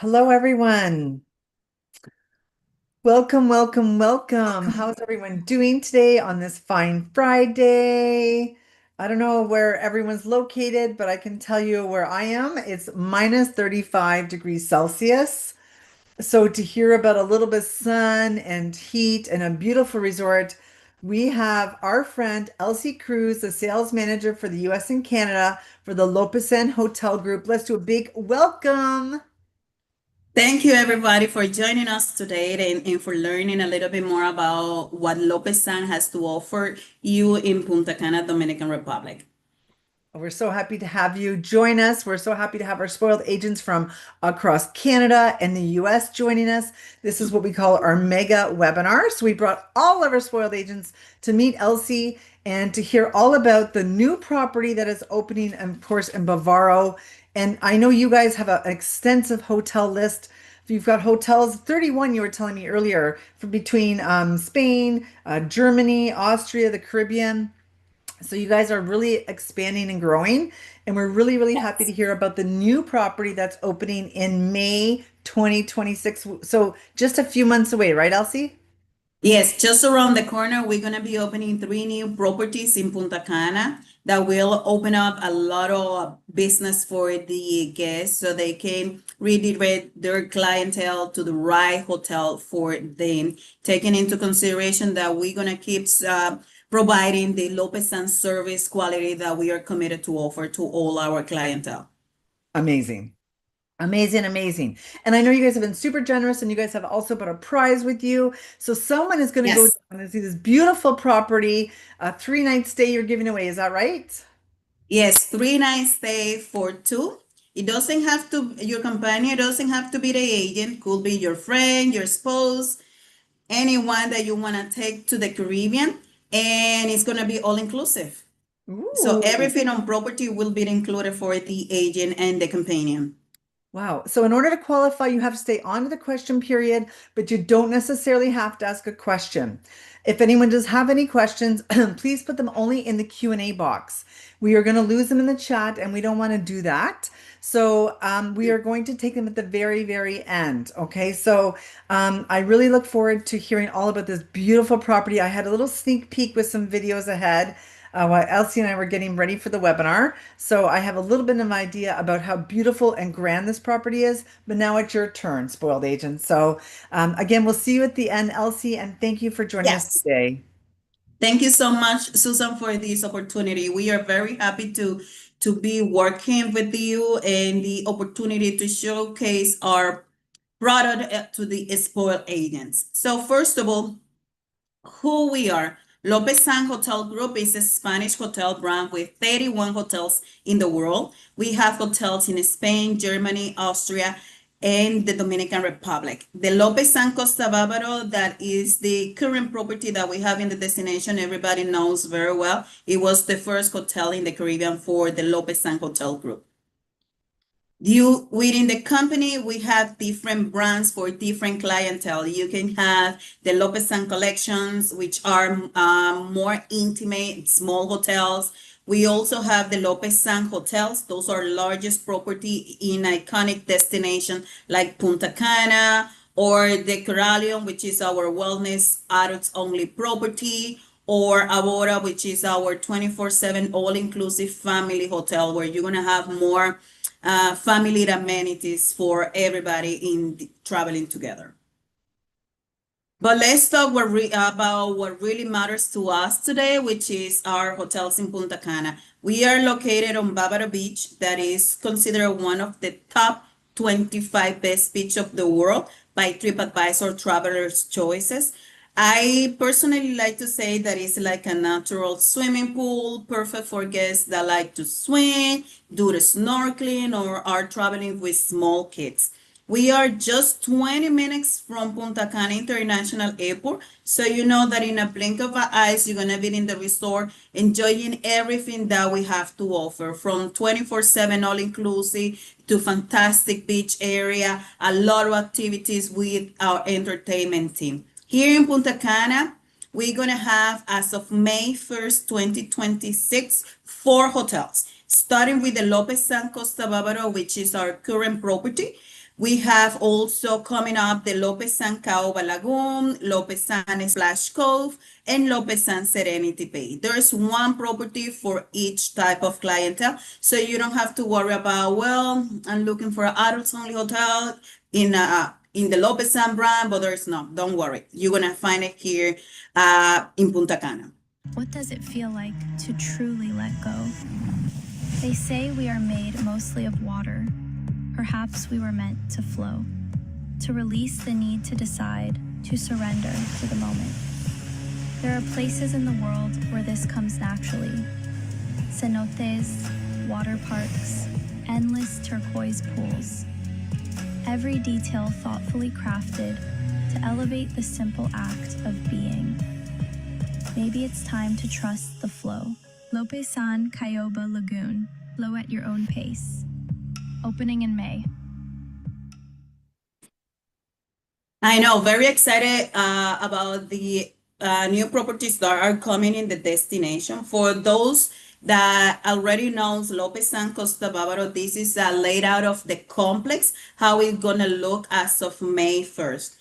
Hello, everyone. Welcome, welcome, welcome. How's everyone doing today on this fine Friday? I don't know where everyone's located, but I can tell you where I am. It's minus 35 degrees Celsius. So to hear about a little bit of sun and heat and a beautiful resort, we have our friend Elsie Cruz, the sales manager for the US and Canada for the Lopesan Hotel Group. Let's do a big welcome. Thank you, everybody, for joining us today and for learning a little bit more about what Lopesan has to offer you in Punta Cana, Dominican Republic. We're so happy to have you join us. We're so happy to have our spoiled agents from across Canada and the US joining us. This is what we call our mega webinar. So we brought all of our spoiled agents to meet Elsie and to hear all about the new property that is opening, of course, in Bavaro. And I know you guys have an extensive hotel list. You've got hotels, 31 you were telling me earlier, from between Spain, Germany, Austria, the Caribbean. So you guys are really expanding and growing, and we're really, really happy to hear about the new property that's opening in May 2026. So just a few months away, right, Elsie? Yes, just around the corner, we're going to be opening three new properties in Punta Cana that will open up a lot of business for the guests so they can redirect their clientele to the right hotel for them, taking into consideration that we're going to keep providing the Lopesan service quality that we are committed to offer to all our clientele. Amazing. Amazing, amazing. And I know you guys have been super generous and you guys have also put a prize with you. So someone is going to go Yes. down and see this beautiful property, a 3 night stay you're giving away. Is that right? Yes, 3 night stay for two. It doesn't have to, your companion doesn't have to be the agent, could be your friend, your spouse, anyone that you want to take to the Caribbean, and it's going to be all inclusive. So Ooh. everything on property will be included for the agent and the companion. Wow. So in order to qualify, you have to stay on to the question period, but you don't necessarily have to ask a question. If anyone does have any questions, please put them only in the Q&A box. We are going to lose them in the chat and we don't want to do that. So we are going to take them at the very, very end. Okay. So I really look forward to hearing all about this beautiful property. I had a little sneak peek with some videos ahead while Elsie and I were getting ready for the webinar. So I have a little bit of an idea about how beautiful and grand this property is, but now it's your turn, spoiled agent. So again, we'll see you at the end, Elsie, and thank you for joining us Yes. today. Thank you so much, Susan, for this opportunity. We are very happy to be working with you and the opportunity to showcase our product to the spoiled agents. So first of all, who we are. Lopesan Hotel Group is a Spanish hotel brand with 31 hotels in the world. We have hotels in Spain, Germany, Austria, and the Dominican Republic. The Lopesan Costa Bavaro, that is the current property that we have in the destination, everybody knows very well. It was the first hotel in the Caribbean for the Lopesan Hotel Group. You within the company, we have different brands for different clientele. You can have the Lopesan collections, which are more intimate, small hotels. We also have the Lopesan hotels. Those are largest property in iconic destination like Punta Cana or the Coralion, which is our wellness adults only property, or Avora, which is our 24/7 all-inclusive family hotel, where you're gonna have more family amenities for everybody in traveling together. But let's talk about what really matters to us today, which is our hotels in Punta Cana. We are located on Bávaro Beach, that is considered one of the top 25 best beach of the world by TripAdvisor Travelers Choices. I personally like to say that it's like a natural swimming pool, perfect for guests that like to swim, do the snorkeling, or are traveling with small kids. We are just 20 minutes from Punta Cana International Airport, so you know that in a blink of an eye, you're gonna be in the resort enjoying everything that we have to offer, from 24/7 all inclusive to fantastic beach area, a lot of activities with our entertainment team. Here in Punta Cana, we're going to have, as of May 1st, 2026, 4 hotels, starting with the Lopesan Costa Bavaro, which is our current property. We have also coming up the Lopesan Caoba Lagoon, Lopesan Splash Cove, and Lopesan Serenity Bay. There's one property for each type of clientele, so you don't have to worry about, well, I'm looking for an adults only hotel in the Lopesan brand, but there's no. Don't worry, you're gonna find it here in Punta Cana. What does it feel like to truly let go? They say we are made mostly of water. Perhaps we were meant to flow, to release the need to decide, to surrender to the moment. There are places in the world where this comes naturally. Cenotes, water parks, endless turquoise pools. Every detail thoughtfully crafted to elevate the simple act of being. Maybe it's time to trust the flow. Lopesan Caoba Lagoon. Flow at your own pace. Opening in May. I know, very excited about the new properties that are coming in the destination. For those that already knows Lopesan Costa Bavaro, this is a layout of the complex, how it's gonna look as of May 1st.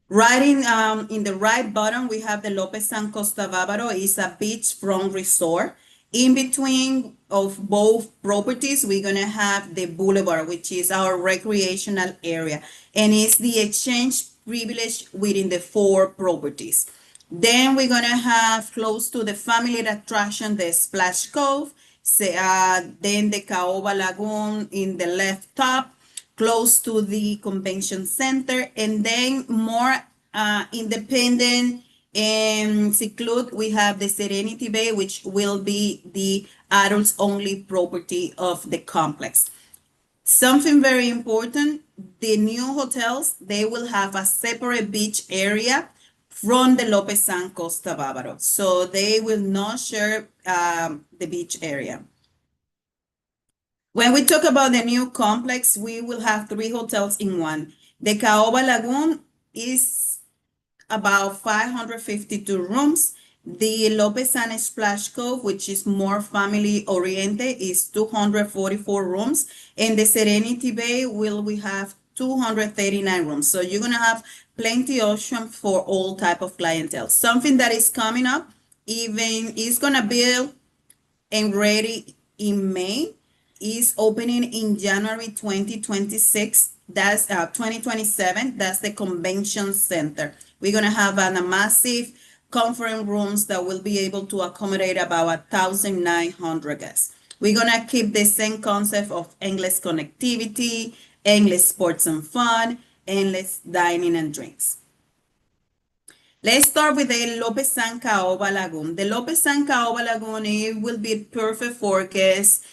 Right in the right bottom, we have the Lopesan Costa Bavaro. It's a beachfront resort. In between of both properties, we're gonna have the Boulevard, which is our recreational area, and it's the exchange privilege within the four properties. Then we're gonna have close to the family attraction, the Splash Cove, then the Caoba Lagoon in the left top, close to the convention center, and then more independent and secluded, we have the Serenity Bay, which will be the adults only property of the complex. Something very important, the new hotels, they will have a separate beach area from the Lopesan Costa Bavaro. So they will not share the beach area. When we talk about the new complex, we will have three hotels in one. The Caoba Lagoon is about 552 rooms. The Lopesan Splash Cove, which is more family oriented, is 244 rooms. And the Serenity Bay we have 239 rooms. So you're gonna have plenty of options for all type of clientele. Something that is coming up, even is gonna build and ready in May, is opening in January 2026. That's 2027. That's the convention center. We're gonna have a massive conference rooms that will be able to accommodate about 1,900 guests. We're gonna keep the same concept of endless connectivity, endless sports and fun, endless dining and drinks. Let's start with the Lopesan Caoba Lagoon. The Lopesan Caoba Lagoon, it will be perfect for guests,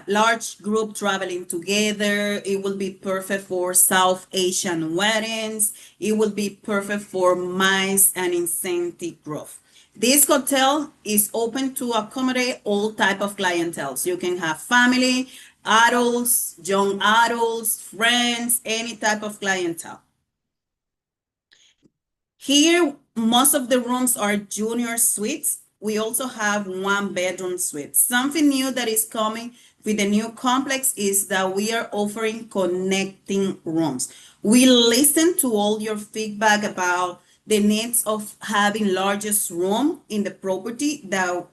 large group traveling together. It will be perfect for South Asian weddings. It will be perfect for MICE and incentive growth. This hotel is open to accommodate all type of clientele. So you can have family, adults, young adults, friends, any type of clientele. Here, most of the rooms are junior suites. We also have one bedroom suite. Something new that is coming with the new complex is that we are offering connecting rooms. We listen to all your feedback about the needs of having largest room in the property that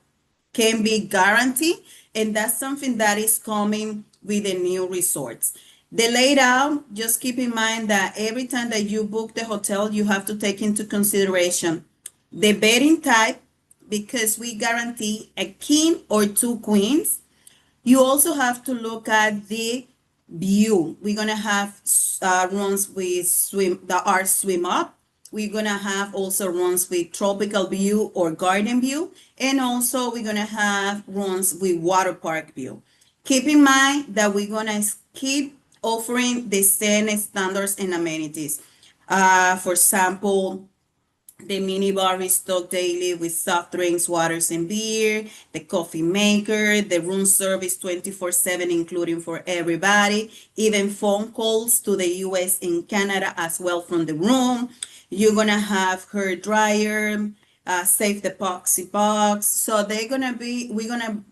can be guaranteed, and that's something that is coming with the new resorts. The layout, just keep in mind that every time that you book the hotel, you have to take into consideration the bedding type, because we guarantee a king or two queens. You also have to look at the view. We're gonna have rooms with that are swim up. We're gonna have also rooms with tropical view or garden view, and also we're gonna have rooms with water park view. Keep in mind that we're gonna keep offering the same standards and amenities. For example, the mini bar is stocked daily with soft drinks, waters, and beer, the coffee maker, the room service 24/7, including for everybody, even phone calls to the US and Canada as well from the room. You're gonna have hair dryer, safe epoxy box. So we're gonna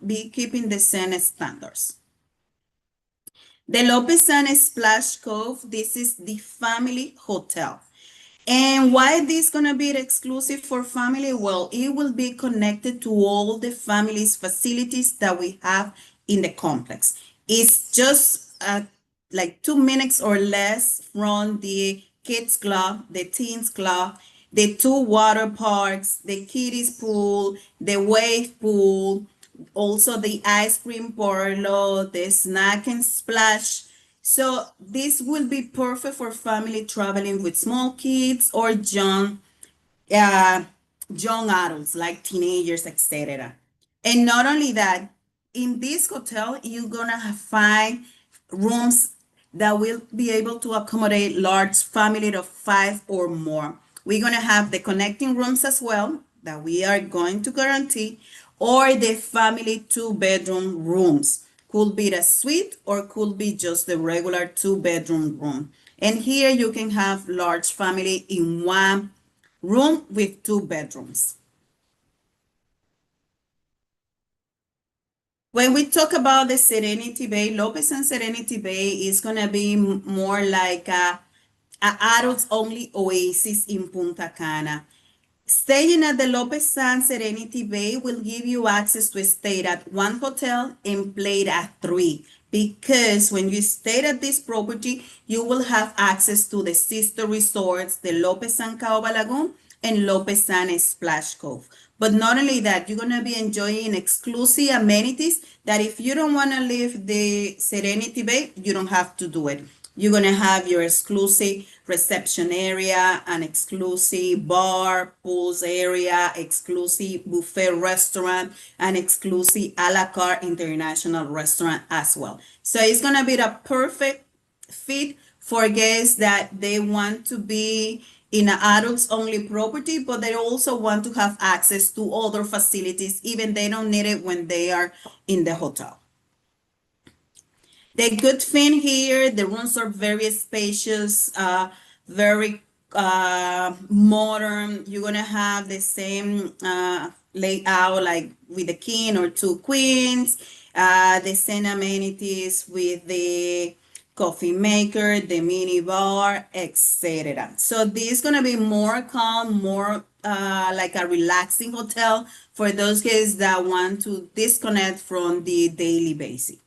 be keeping the same standards. The Lopesan Splash Cove, this is the family hotel. And why this gonna be exclusive for family? Well, it will be connected to all the family's facilities that we have in the complex. It's just like 2 minutes or less from the kids club, the teens club, the two water parks, the kiddies pool, the wave pool, also the ice cream parlor, the snack and splash. So this will be perfect for family traveling with small kids or uh, young adults like teenagers, etc. And not only that, in this hotel, you're gonna find rooms that will be able to accommodate large family of 5 or more. We're gonna have the connecting rooms as well that we are going to guarantee, or the family 2 bedroom rooms. Could be the suite or could be just the regular 2 bedroom room. And here you can have large family in one room with 2 bedrooms. When we talk about the Serenity Bay, Lopesan Serenity Bay is gonna be more like a adults only oasis in Punta Cana. Staying at the Lopesan Serenity Bay will give you access to stay at one hotel and play at three. Because when you stay at this property, you will have access to the sister resorts, the Lopesan Caoba Lagoon and Lopesan Splash Cove. But not only that, you're gonna be enjoying exclusive amenities that if you don't wanna leave the Serenity Bay, you don't have to do it. You're gonna have your exclusive reception area, an exclusive bar, pools area, exclusive buffet restaurant, an exclusive a la carte international restaurant as well. So it's gonna be the perfect fit for guests that they want to be in an adults only property, but they also want to have access to other facilities, even they don't need it when they are in the hotel. The good thing here, the rooms are very spacious, very modern. You're gonna have the same layout like with the king or two queens, the same amenities with the coffee maker, the mini bar, etc. So this is gonna be more calm, more like a relaxing hotel for those guests that want to disconnect from the daily basis.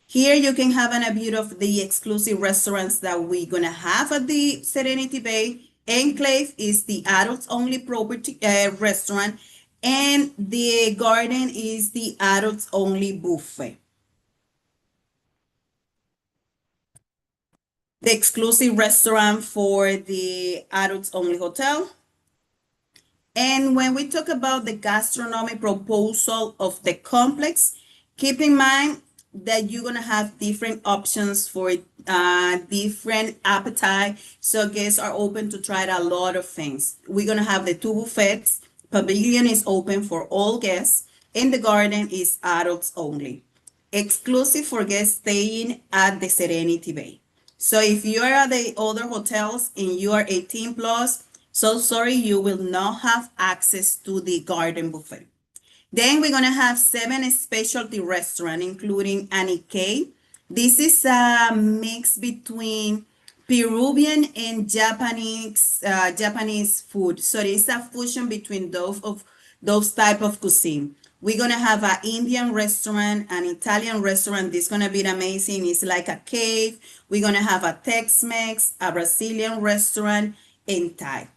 Here you can have a view of the exclusive restaurants that we're gonna have at the Serenity Bay. Enclave is the adults only property restaurant, and the garden is the adults only buffet. The exclusive restaurant for the adults only hotel. And when we talk about the gastronomy proposal of the complex, keep in mind that you're gonna have different options for different appetite. So guests are open to try a lot of things. We're gonna have the 2 buffets. Pavilion is open for all guests, and the garden is adults only. Exclusive for guests staying at the Serenity Bay. So if you are at the other hotels and you are 18 plus, so sorry, you will not have access to the garden buffet. Then we're gonna have 7 specialty restaurants, including Anike. This is a mix between Peruvian and Japanese food. So it's a fusion between those type of cuisine. We're gonna have an Indian restaurant, an Italian restaurant. This is gonna be amazing. It's like a cave. We're gonna have a Tex-Mex, a Brazilian restaurant, and Thai.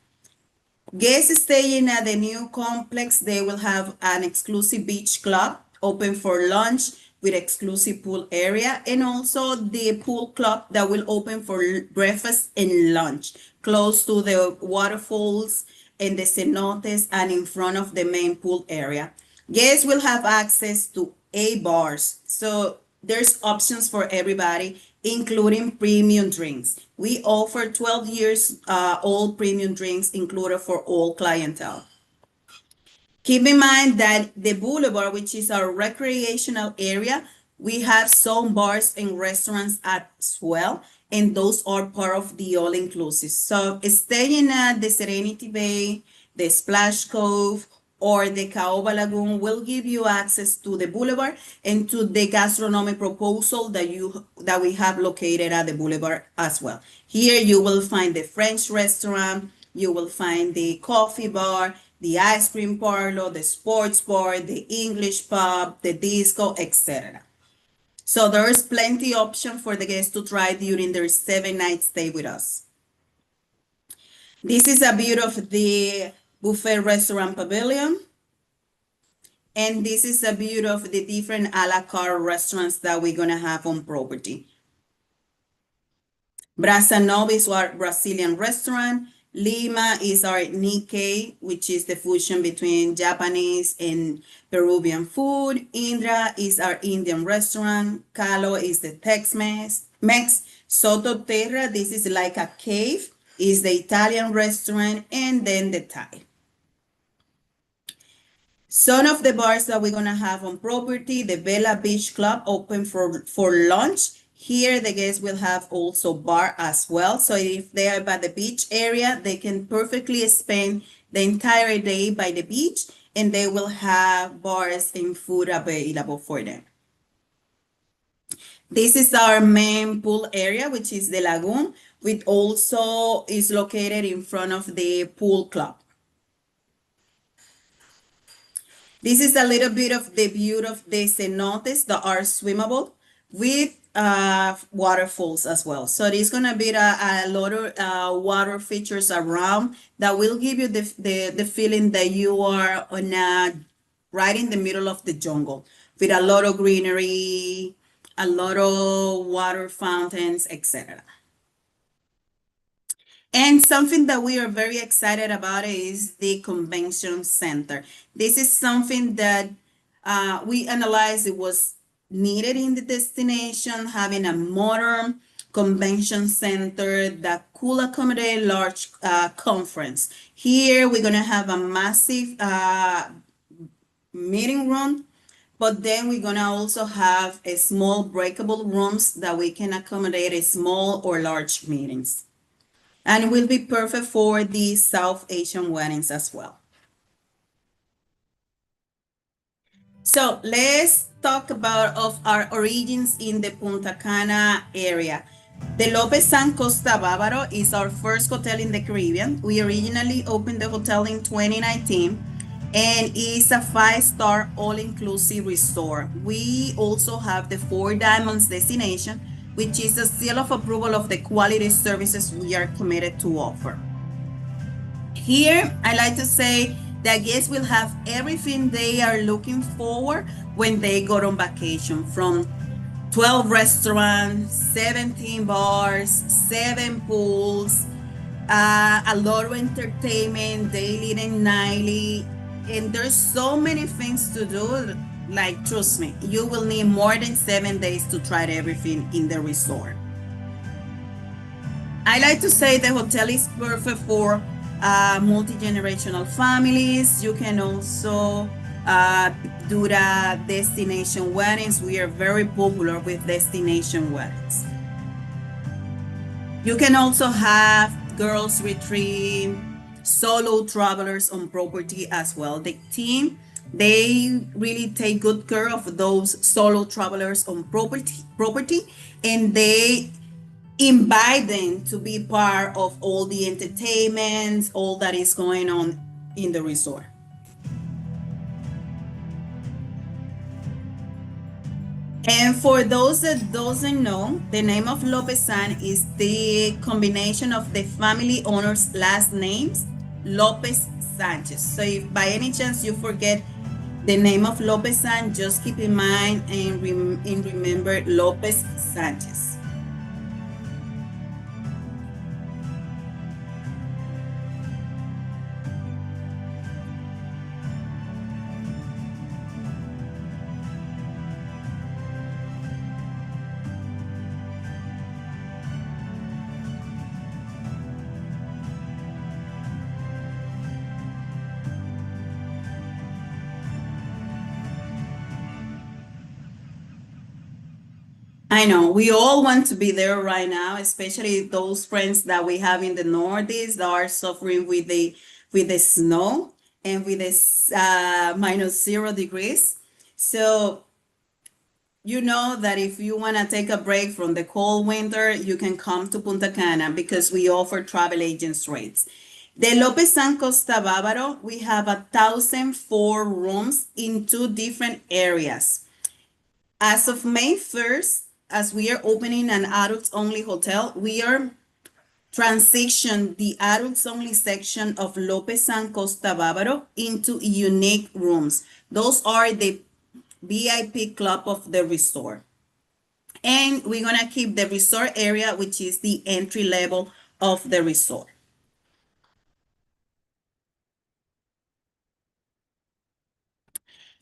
Guests staying at the new complex, they will have an exclusive beach club open for lunch with exclusive pool area, and also the pool club that will open for breakfast and lunch close to the waterfalls and the cenotes and in front of the main pool area. Guests will have access to 8 bars. So there's options for everybody, including premium drinks. We offer 12 years old premium drinks included for all clientele. Keep in mind that the Boulevard, which is our recreational area, we have some bars and restaurants as well, and those are part of the all-inclusive. So staying at the Serenity Bay, the Splash Cove, or the Caoba Lagoon will give you access to the Boulevard and to the gastronomic proposal that we have located at the Boulevard as well. Here you will find the French restaurant, you will find the coffee bar, the ice cream parlor, the sports bar, the English pub, the disco, etc. So there's plenty option for the guests to try during their 7-night stay with us. This is a view of the buffet restaurant pavilion. And this is a view of the different a la carte restaurants that we're gonna have on property. Brasa Nova is our Brazilian restaurant. Lima is our Nikkei, which is the fusion between Japanese and Peruvian food. Indra is our Indian restaurant. Calo is the Tex-Mex. Soto Terra, this is like a cave, is the Italian restaurant, and then the Thai. Some of the bars that we're gonna have on property, the Bella Beach Club open for lunch. Here, the guests will have also bar as well. So if they are by the beach area, they can perfectly spend the entire day by the beach, and they will have bars and food available for them. This is our main pool area, which is the lagoon, which also is located in front of the pool club. This is a little bit of the view of the cenotes that are swimmable with waterfalls as well. So there's gonna be a lot of water features around that will give you the feeling that you are on right in the middle of the jungle with a lot of greenery, a lot of water fountains, etc. And something that we are very excited about is the convention center. This is something that we analyzed it was needed in the destination, having a modern convention center that could accommodate large conference. Here, we're gonna have a massive meeting room, but then we're gonna also have a small breakable rooms that we can accommodate a small or large meetings. And it will be perfect for the South Asian weddings as well. So let's talk about of our origins in the Punta Cana area. The Lopesan Costa Bavaro is our first hotel in the Caribbean. We originally opened the hotel in 2019 and it's a 5-star all-inclusive resort. We also have the 4 Diamonds destination, which is a seal of approval of the quality services we are committed to offer. Here, I like to say that guests will have everything they are looking for when they go on vacation, from 12 restaurants, 17 bars, 7 pools, a lot of entertainment, daily and nightly, and there's so many things to do. Like, trust me, you will need more than 7 days to try everything in the resort. I like to say the hotel is perfect for multi-generational families. You can also do the destination weddings. We are very popular with destination weddings. You can also have girls retreat, solo travelers on property as well. The team, they really take good care of those solo travelers on property, and they invite them to be part of all the entertainment, all that is going on in the resort. And for those that doesn't know, the name of Lopesan is the combination of the family owner's last names, Lopez Sanchez. So if by any chance you forget the name of Lopesan, just keep in mind and remember Lopez Sanchez. I know we all want to be there right now, especially those friends that we have in the Northeast that are suffering with the snow. and with this -0 degrees. So you know that if you want to take a break from the cold winter, you can come to Punta Cana because we offer travel agents rates. The Lopesan Costa Bavaro, we have 1,004 rooms in 2 different areas. As of May 1st, as we are opening an adults only hotel, we are transition the adults only section of Lopesan Costa Bavaro into unique rooms. Those are the VIP club of the resort. And we're gonna keep the resort area, which is the entry level of the resort.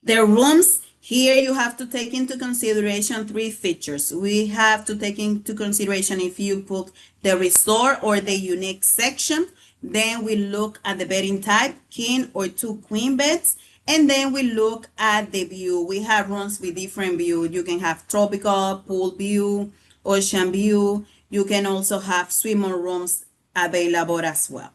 The rooms here, you have to take into consideration 3 features. We have to take into consideration if you book the resort or the unique section. Then we look at the bedding type, king or 2 queen beds. And then we look at the view. We have rooms with different view. You can have tropical, pool view, ocean view. You can also have swimmer rooms available as well.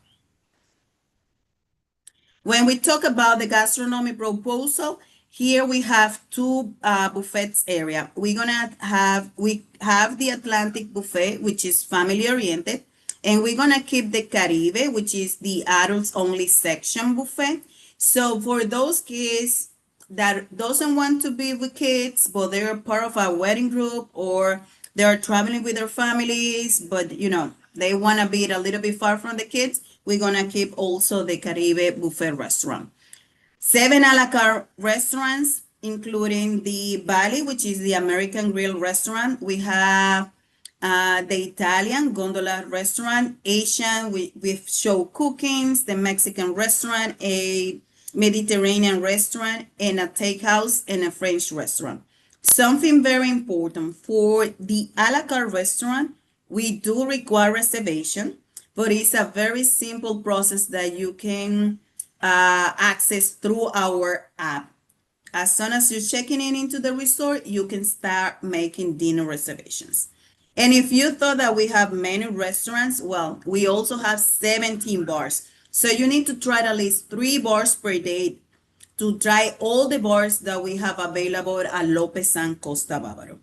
When we talk about the gastronomy proposal, here we have 2 buffets area. We have the Atlantic buffet, which is family oriented, and we're gonna keep the Caribe, which is the adults only section buffet. So for those kids that doesn't want to be with kids, but they're part of a wedding group or they're traveling with their families, but they want to be a little bit far from the kids, we're gonna keep also the Caribe buffet restaurant. 7 a la carte restaurants, including the Bali, which is the American Grill restaurant. We have the Italian gondola restaurant, Asian with show cookings, the Mexican restaurant, a Mediterranean restaurant, and a takehouse and a French restaurant. Something very important for the a la carte restaurant, we do require reservation, but it's a very simple process that you can access through our app. As soon as you're checking in into the resort, you can start making dinner reservations. And if you thought that we have many restaurants, well, we also have 17 bars. So you need to try at least 3 bars per day to try all the bars that we have available at Lopesan Costa Bavaro.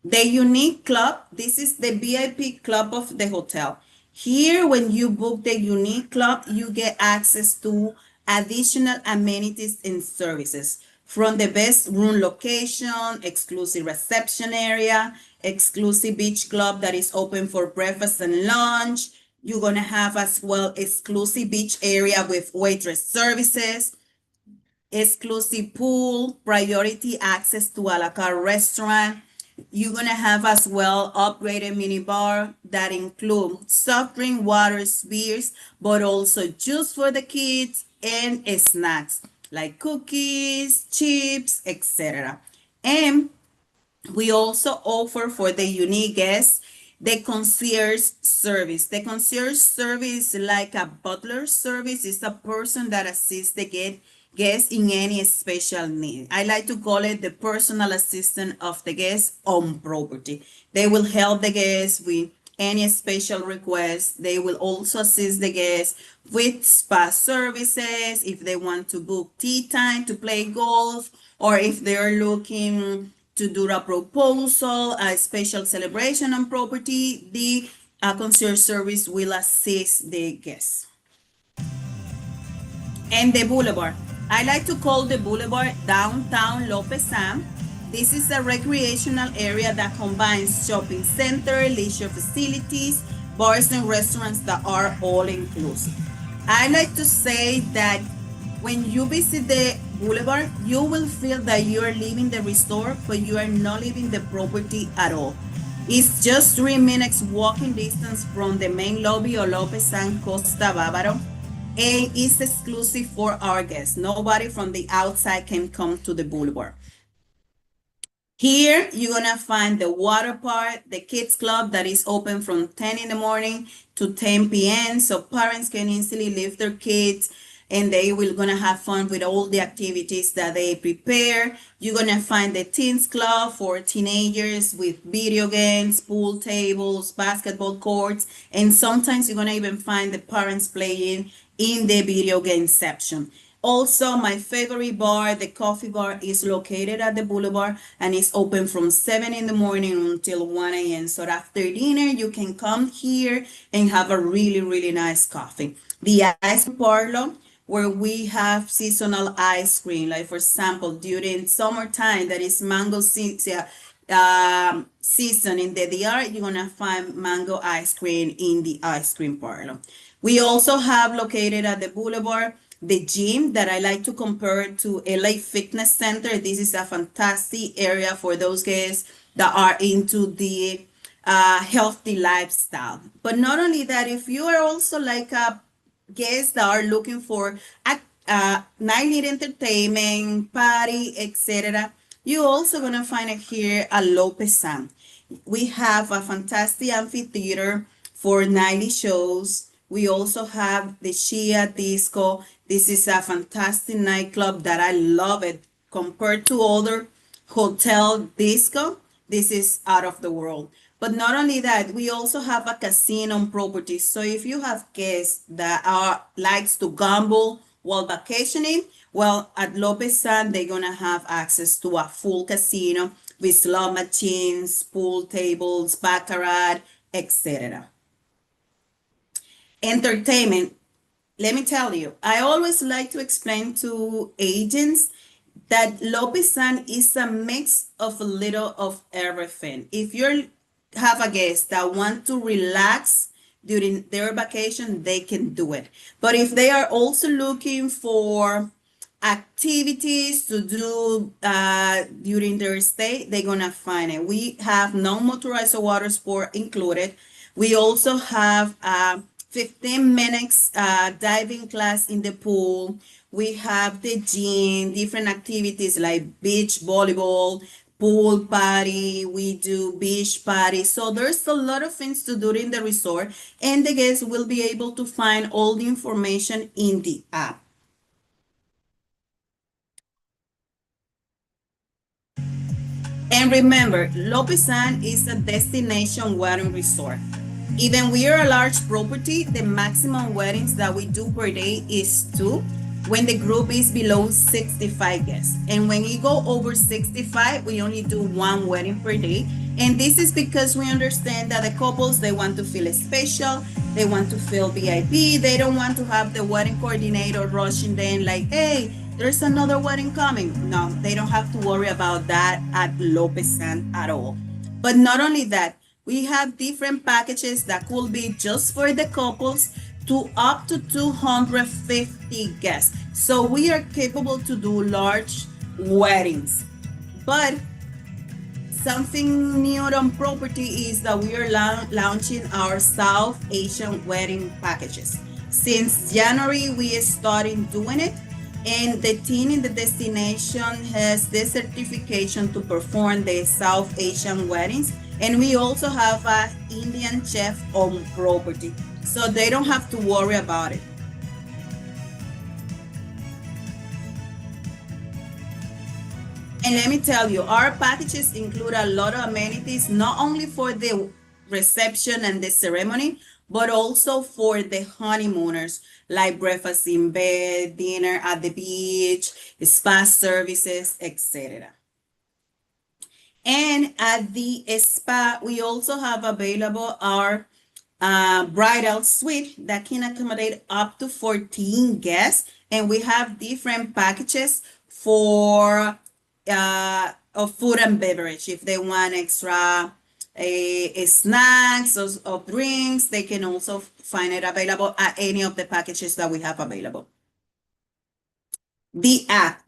The unique club, this is the VIP club of the hotel. Here, when you book the unique club, you get access to additional amenities and services from the best room location, exclusive reception area, exclusive beach club that is open for breakfast and lunch. You're gonna have as well exclusive beach area with waitress services, exclusive pool, priority access to a la carte restaurant. You're gonna have as well upgraded mini bar that include soft drink, waters, beers, but also juice for the kids and snacks like cookies, chips, etc. And we also offer for the unique guests the concierge service. The concierge service is like a butler service. It's a person that assists the guest in any special need. I like to call it the personal assistant of the guest on property. They will help the guest with any special requests. They will also assist the guests with spa services if they want to book tea time to play golf, or if they're looking to do a proposal, a special celebration on property, the concierge service will assist the guests. And the Boulevard. I like to call the Boulevard downtown Lopesan. This is a recreational area that combines shopping center, leisure facilities, bars and restaurants that are all inclusive. I like to say that when you visit the Boulevard, you will feel that you are leaving the resort, but you are not leaving the property at all. It's just 3 minutes walking distance from the main lobby of Lopesan Costa Bavaro, and it's exclusive for our guests. Nobody from the outside can come to the Boulevard. Here, you're gonna find the water park, the kids club that is open from 10 in the morning to 10 p.m. So parents can easily leave their kids and they will gonna have fun with all the activities that they prepare. You're gonna find the teens club for teenagers with video games, pool tables, basketball courts, and sometimes you're gonna even find the parents playing in the video game section. Also, my favorite bar, the coffee bar, is located at the Boulevard and is open from 7 in the morning until 1 a.m. So after dinner, you can come here and have a really, really nice coffee. The ice cream parlor, where we have seasonal ice cream, like for example, during summertime, that is mango season, season in the DR, you're gonna find mango ice cream in the ice cream parlor. We also have located at the Boulevard the gym that I like to compare to LA Fitness Center. This is a fantastic area for those guys that are into the healthy lifestyle. But not only that, if you are also like a guests that are looking for nightly entertainment, party, etc., you also gonna find it here at Lopesan. We have a fantastic amphitheater for nightly shows. We also have the Shia Disco. This is a fantastic nightclub that I love it. Compared to other hotel disco, this is out of the world. But not only that, we also have a casino on property. So if you have guests that are likes to gamble while vacationing, well, at Lopesan, they're gonna have access to a full casino with slot machines, pool tables, baccarat, etc. Entertainment. Let me tell you, I always like to explain to agents that Lopesan is a mix of a little of everything. If you have a guest that want to relax during their vacation, they can do it. But if they are also looking for activities to do during their stay, they're gonna find it. We have non-motorized water sport included. We also have 15 minutes diving class in the pool. We have the gym, different activities like beach volleyball, pool party, we do beach party. So there's a lot of things to do in the resort, and the guests will be able to find all the information in the app. And remember, Lopesan is a destination wedding resort. Even we are a large property, the maximum weddings that we do per day is 2 when the group is below 65 guests. And when you go over 65, we only do 1 wedding per day. And this is because we understand that the couples, they want to feel special, they want to feel VIP, they don't want to have the wedding coordinator rushing them like, hey, there's another wedding coming. No, they don't have to worry about that at Lopesan at all. But not only that, we have different packages that could be just for the couples to up to 250 guests. So we are capable to do large weddings. But something new on property is that we are launching our South Asian wedding packages. Since January, we are starting doing it, and the team in the destination has this certification to perform the South Asian weddings. And we also have an Indian chef on property, so they don't have to worry about it. And let me tell you, our packages include a lot of amenities, not only for the reception and the ceremony, but also for the honeymooners, like breakfast in bed, dinner at the beach, spa services, etc. And at the spa, we also have available our bridal suite that can accommodate up to 14 guests. And we have different packages for of food and beverage. If they want extra snacks or drinks, they can also find it available at any of the packages that we have available. The app.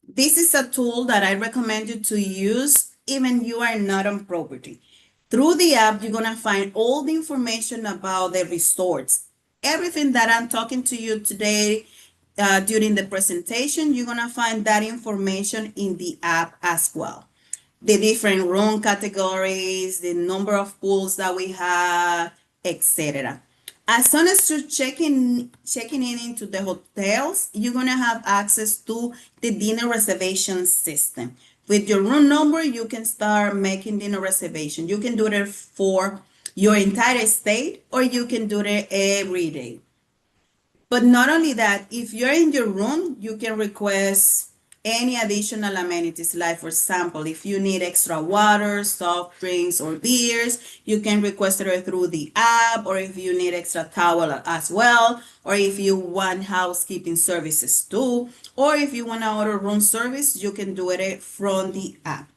This is a tool that I recommend you to use even you are not on property. Through the app, you're gonna find all the information about the resorts. Everything that I'm talking to you today during the presentation, you're gonna find that information in the app as well. The different room categories, the number of pools that we have, etc. As soon as you're checking in into the hotels, you're gonna have access to the dinner reservation system. With your room number, you can start making dinner reservation. You can do it for your entire stay, or you can do it every day. But not only that, if you're in your room, you can request any additional amenities. Like, for example, if you need extra water, soft drinks, or beers, you can request it through the app, or if you need extra towel as well, or if you want housekeeping services too, or if you want to order room service, you can do it from the app.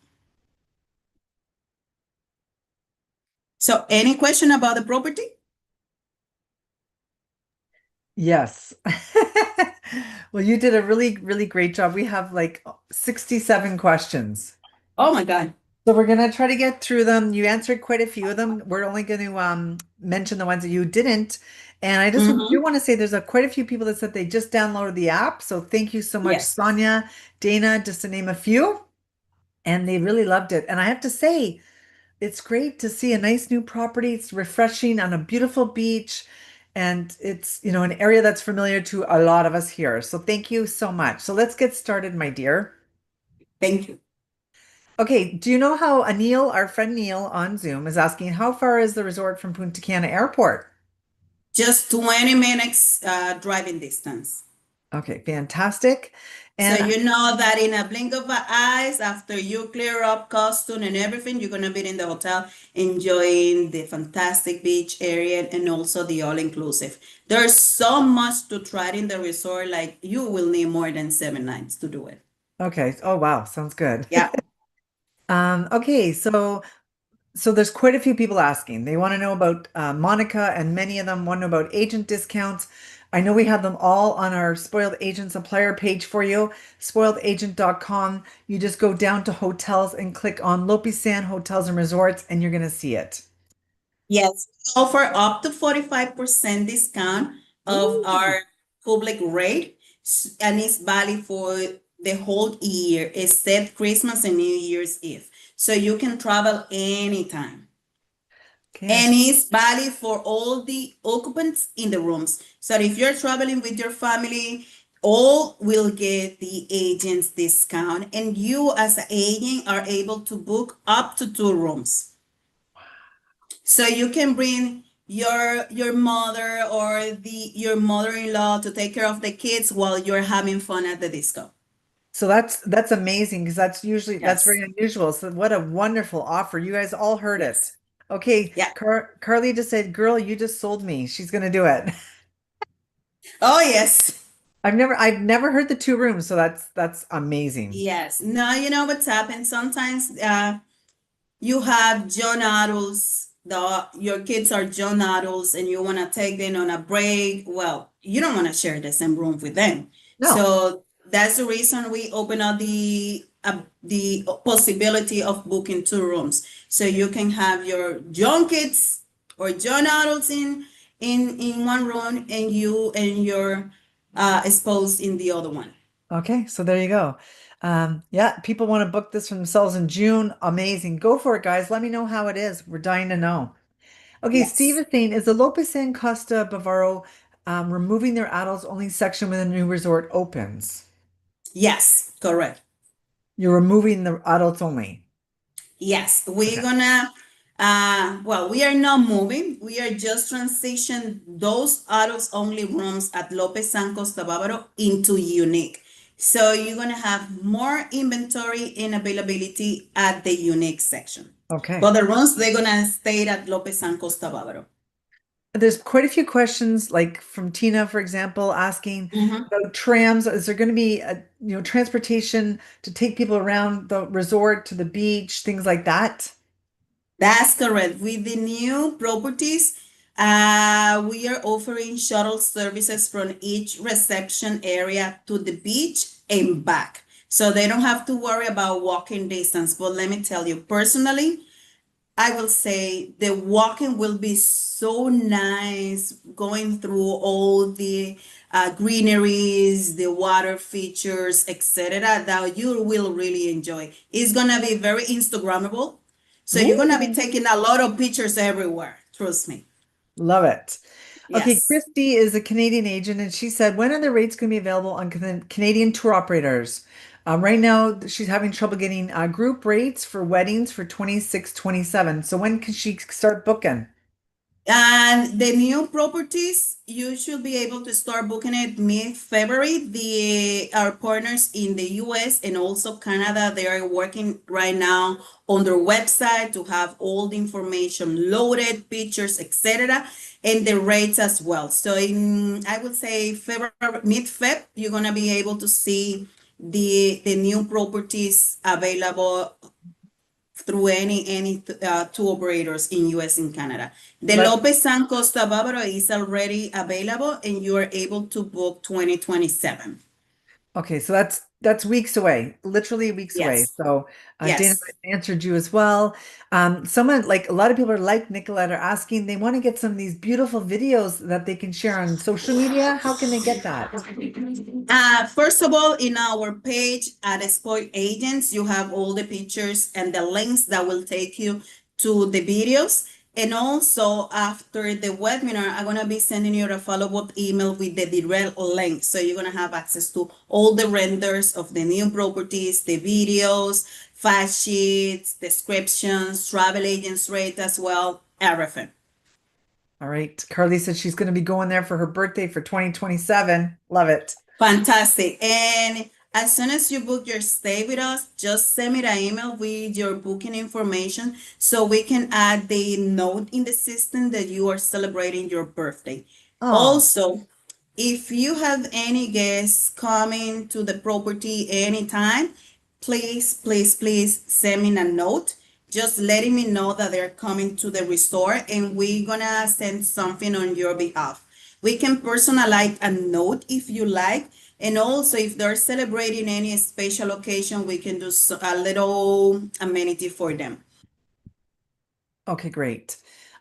So, any question about the property? Yes. Well, you did a really, really great job. We have like 67 questions. Oh my God. So we're gonna try to get through them. You answered quite a few of them. We're only going to mention the ones that you didn't. And I just do Mm-hmm. want to say there's quite a few people that said they just downloaded the app. So thank you so much, Yes. Sonia, Dana, just to name a few. And they really loved it. And I have to say, it's great to see a nice new property. It's refreshing on a beautiful beach. And it's, an area that's familiar to a lot of us here. So thank you so much. So let's get started, my dear. Thank you. Okay, do you know how Anil, our friend Neil on Zoom, is asking how far is the resort from Punta Cana Airport? Just 20 minutes driving distance. Okay, fantastic. So And you know that in a blink of an eyes, after you clear up costume and everything, you're gonna be in the hotel enjoying the fantastic beach area and also the all-inclusive. There's so much to try in the resort, like you will need more than 7 nights to do it. okay, oh wow, sounds good. Yeah. Okay, so there's quite a few people asking. They want to know about Monica, and many of them want to know about agent discounts. I know we have them all on our Spoiled Agent Supplier page for you, spoiledagent.com. You just go down to hotels and click on Lopesan Hotels and Resorts, and you're going to see it. Yes, we offer up to 45% discount of Ooh. our public rate, and it's valid for the whole year, except Christmas and New Year's Eve. So you can travel anytime. Okay, And it's valid for all the occupants in the rooms. So if you're traveling with your family, all will get the agent's discount, and you as an agent are able to book up to 2 rooms. So you can bring your mother or your mother-in-law to take care of the kids while you're having fun at the disco. so that's amazing because that's Yes. very unusual. So what a wonderful offer. You guys all heard it. Yes. Okay, Yeah. Carly just said, "Girl, you just sold me." She's going to do it. Oh, yes. I've never heard the 2 rooms, so that's amazing. Yes. Now you know what's happened. Sometimes you have young adults, your kids are young adults, and you want to take them on a break. Well, you don't want to share the same room with them. No. So that's the reason we open up the possibility of booking 2 rooms. So you can have your young kids or young adults in one room, and you and your spouse in the other one. Okay, so there you go. Yeah, people want to book this for themselves in June. Amazing. Go for it, guys. Let me know how it is. We're dying to know. Okay, Steve Yes. is saying, is the Lopesan Costa Bavaro removing their adults only section when the new resort opens? Yes, correct. You're removing the adults only. Yes, we're Okay. gonna, well, we are not moving. We are just transition those adults only rooms at Lopesan Costa Bavaro into unique. So you're gonna have more inventory and availability at the unique section. Okay. But the rooms, they're gonna stay at Lopesan Costa Bavaro. There's quite a few questions, like from Tina, for example, asking Mhm. about trams. Is there going to be transportation to take people around the resort to the beach, things like that? That's correct. With the new properties, we are offering shuttle services from each reception area to the beach and back. So they don't have to worry about walking distance. But let me tell you, personally, I will say the walking will be so nice going through all the greeneries, the water features, etc. that you will really enjoy. It's gonna be very Instagrammable. So you're gonna be Ooh, taking a lot of pictures everywhere. Trust me. love it. Okay, Yes. Christy is a Canadian agent, and she said, when are the rates going to be available on Canadian tour operators? Right now, she's having trouble getting group rates for weddings for 26, 27. So when can she start booking? And the new properties, you should be able to start booking it mid-February. Our partners in the US and also Canada, they are working right now on their website to have all the information loaded, pictures, etc., and the rates as well. So I would say February, mid-Feb, you're gonna be able to see the new properties available through any tour operators in US and Canada. The Let, Lopesan Costa Bavaro is already available and you are able to book 2027. okay, so that's weeks away, literally weeks away. Yes, So Dana yes. answered you as well. Someone like a lot of people are like Nicolette are asking, they want to get some of these beautiful videos that they can share on social media. How can they get that? First of all, in our page at Sport Agents, you have all the pictures and the links that will take you to the videos. And also after the webinar, I'm gonna be sending you a follow-up email with the direct link. So you're gonna have access to all the renders of the new properties, the videos, fact sheets, descriptions, travel agents rate as well, everything. All right. Carly said she's going to be going there for her birthday for 2027. Love it. Fantastic. And as soon as you book your stay with us, just send me the email with your booking information so we can add the note in the system that you are celebrating your birthday. Oh, Also, if you have any guests coming to the property anytime, please send me a note just letting me know that they're coming to the resort and we're gonna send something on your behalf. We can personalize a note if you like. And also, if they're celebrating any special occasion, we can do a little amenity for them. okay, great.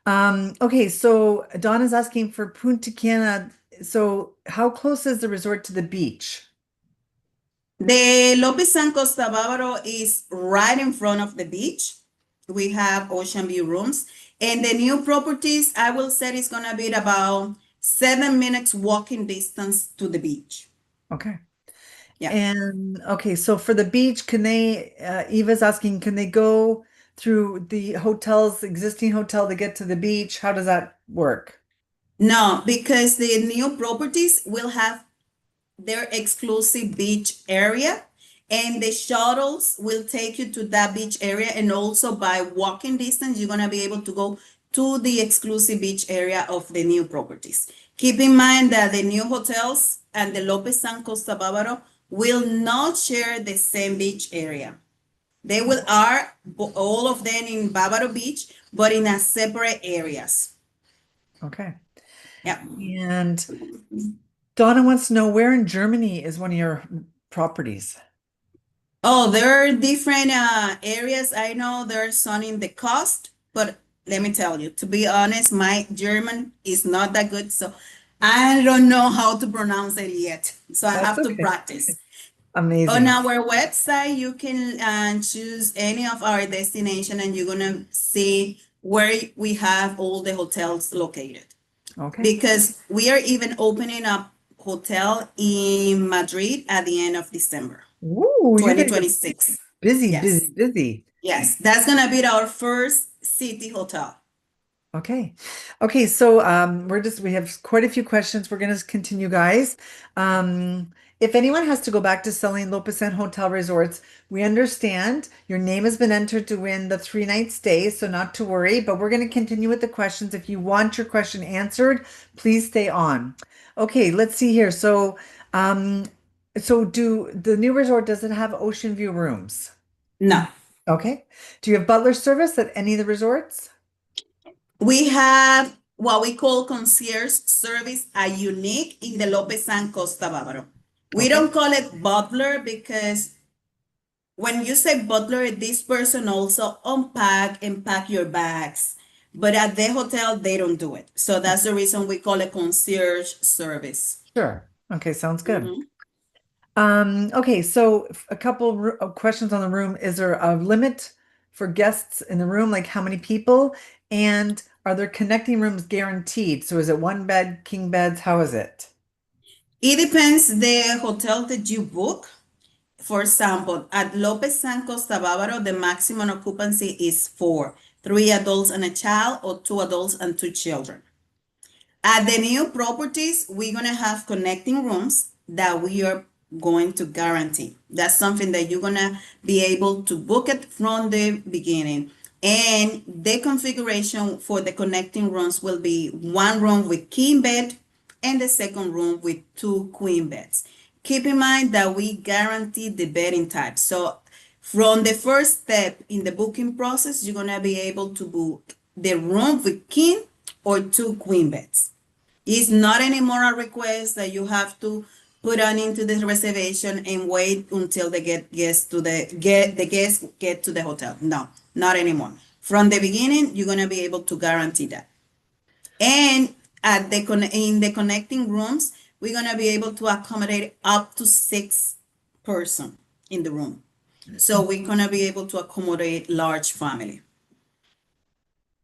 Okay, so Donna's asking for Punta Cana. So how close is the resort to the beach? The Lopesan Costa Bavaro is right in front of the beach. We have ocean view rooms. And the new properties, I will say, is going to be about 7 minutes walking distance to the beach. Okay. Yeah. And okay, so for the beach, can they, Eva's asking, can they go through the existing hotel to get to the beach? How does that work? No, because the new properties will have their exclusive beach area and the shuttles will take you to that beach area, and also by walking distance you're going to be able to go to the exclusive beach area of the new properties. Keep in mind that the new hotels and the Lopesan Costa Bavaro will not share the same beach area. They will are all of them in Bavaro Beach, but in a separate areas. Okay. Yeah. And Donna wants to know where in Germany is one of your properties? Oh, there are different areas. I know there's some in the coast, but let me tell you, to be honest, my German is not that good, so I don't know how to pronounce it yet. So I That's have to okay. practice. On Amazing. our website, you can choose any of our destination, and you're gonna see where we have all the hotels located. Okay. Because we are even opening up hotel in Madrid at the end of December. Woo, you guys are 2026. busy, Yes. busy, busy. Yes. That's gonna be our first city hotel. Okay. Okay, so we have quite a few questions. We're gonna continue, guys. If anyone has to go back to selling Lopesan Hotel Resorts, we understand your name has been entered to win the 3-night stay, so not to worry, but we're gonna continue with the questions. If you want your question answered, please stay on. Okay, let's see here. So do the new resort, does it have ocean view rooms? No. Okay. Do you have butler service at any of the resorts? We have what we call concierge service, a unique in the Lopesan Costa Bavaro. We Okay. don't call it butler because when you say butler, this person also unpack and pack your bags. But at the hotel, they don't do it. So that's the reason we call it concierge service. Sure. Okay, sounds good. Mhm. Okay, so a couple of questions on the room. Is there a limit for guests in the room, like how many people? And Are there connecting rooms guaranteed? So is it one bed, king beds? How is it? It depends the hotel that you book. For example, at Lopesan Costa Bavaro, the maximum occupancy is four, three adults and a child, or two adults and two children. At the new properties, we're gonna have connecting rooms that we are going to guarantee. That's something that you're gonna be able to book it from the beginning. And the configuration for the connecting rooms will be one room with king bed and the second room with two queen beds. Keep in mind that we guarantee the bedding type. So from the first step in the booking process, you're gonna be able to book the room with king or two queen beds. It's not anymore a request that you have to put on into the reservation and wait until the guests get to the hotel. No, not anymore. From the beginning, you're gonna be able to guarantee that. And in the connecting rooms, we're gonna be able to accommodate up to 6 person in the room. So we're gonna be able to accommodate large family.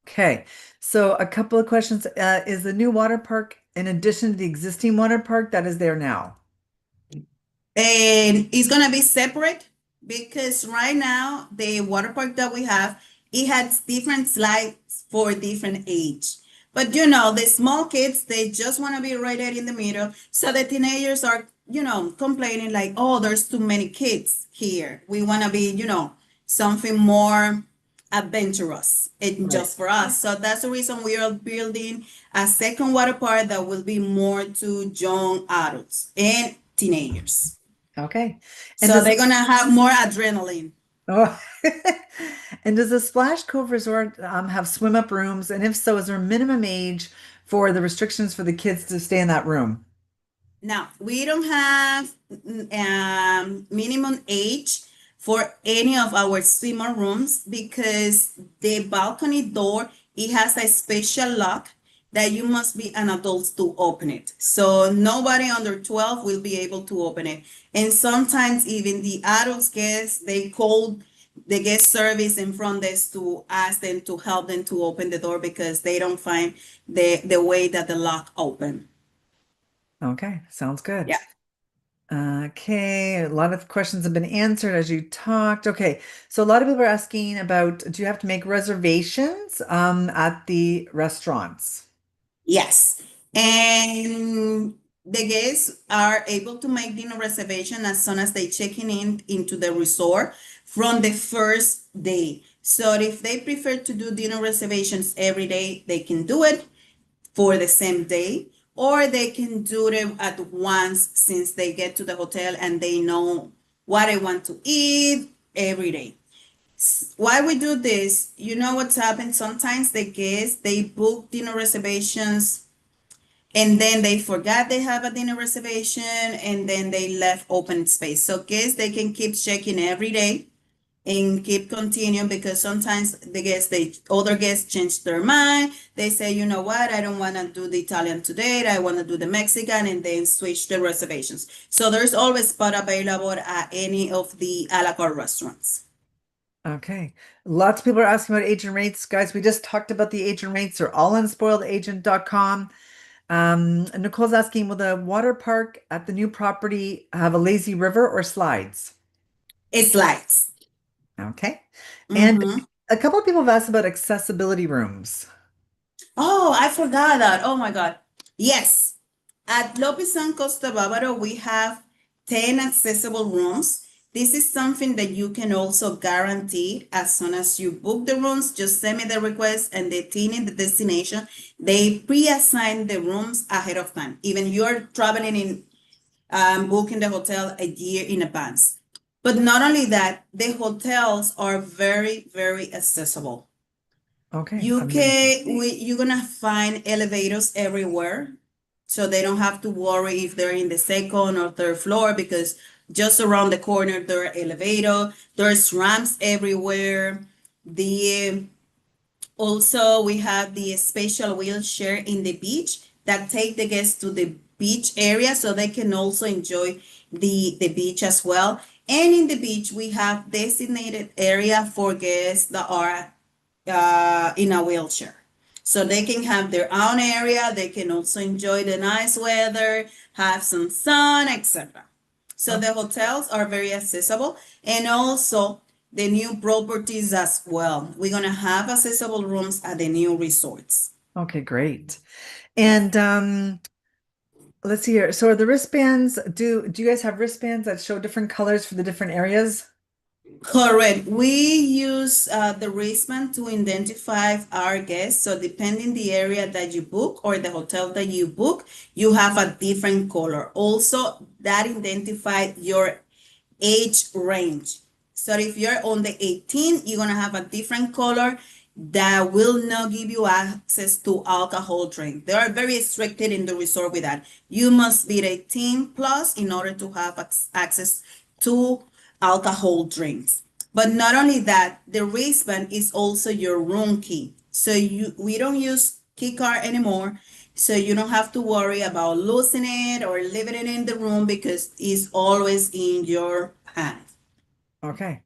Okay, so a couple of questions. Is the new water park in addition to the existing water park that is there now? And it's gonna be separate because right now the water park that we have, it has different slides for different age. But you know, the small kids, they just want to be right there in the middle. So the teenagers are, complaining like, oh, there's too many kids here. We want to be, something more adventurous and just for us. So that's the reason we are building a second water park that will be more to young adults and teenagers. Okay. And So they're gonna have more adrenaline. Oh, and does the Splash Cove Resort have swim up rooms? And if so, is there a minimum age for the restrictions for the kids to stay in that room? Now, we don't have minimum age for any of our swimmer rooms because the balcony door, it has a special lock that you must be an adult to open it. So nobody under 12 will be able to open it. And sometimes even the adults guests, they call the guest service in front desk to ask them to help them to open the door because they don't find the way that the lock open. Okay, sounds good. Yeah. Okay, a lot of questions have been answered as you talked. Okay, so a lot of people are asking about, do you have to make reservations at the restaurants? Yes. And the guests are able to make dinner reservation as soon as they checking in into the resort from the first day. So if they prefer to do dinner reservations every day, they can do it for the same day, or they can do them at once since they get to the hotel and they know what they want to eat every day. Why we do this, you know what's happened? Sometimes the guests, they book dinner reservations and then they forgot they have a dinner reservation and then they left open space. So guests, they can keep checking every day and keep continuing because sometimes other guests change their mind. They say, you know what, I don't want to do the Italian today. I want to do the Mexican and then switch the reservations. So there's always spot available at any of the a la carte restaurants. Okay. Lots of people are asking about agent rates. Guys, we just talked about the agent rates. They're all on spoiledagent.com. Nicole's asking, will the water park at the new property have a lazy river or slides? It slides. Okay. And Mhm. a couple of people have asked about accessibility rooms. Oh, I forgot that. Oh my God. Yes. At Lopesan Costa Bavaro, we have 10 accessible rooms. This is something that you can also guarantee as soon as you book the rooms. Just send me the request and the team in the destination, they pre-assign the rooms ahead of time. Even you're traveling in, booking the hotel a year in advance. But not only that, the hotels are very, very accessible. Okay. You're gonna find elevators everywhere, so they don't have to worry if they're in the second or third floor because just around the corner there are elevator. There's ramps everywhere. The Also we have the special wheelchair in the beach that take the guests to the beach area so they can also enjoy the beach as well. And in the beach we have designated area for guests that are in a wheelchair. So they can have their own area. They can also enjoy the nice weather, have some sun, etc. So the hotels are very accessible, and also the new properties as well. We're gonna have accessible rooms at the new resorts. Okay, great. And let's see here. So are the wristbands, do you guys have wristbands that show different colors for the different areas? Correct. We use the wristband to identify our guests. So depending the area that you book or the hotel that you book, you have a different color. Also, that identifies your age range. So if you're on the 18, you're gonna have a different color that will not give you access to alcohol drink. They are very restricted in the resort with that. You must be 18 plus in order to have access to alcohol drinks. But not only that, the wristband is also your room key. So we don't use key card anymore. So you don't have to worry about losing it or leaving it in the room because it's always in your hand. Okay.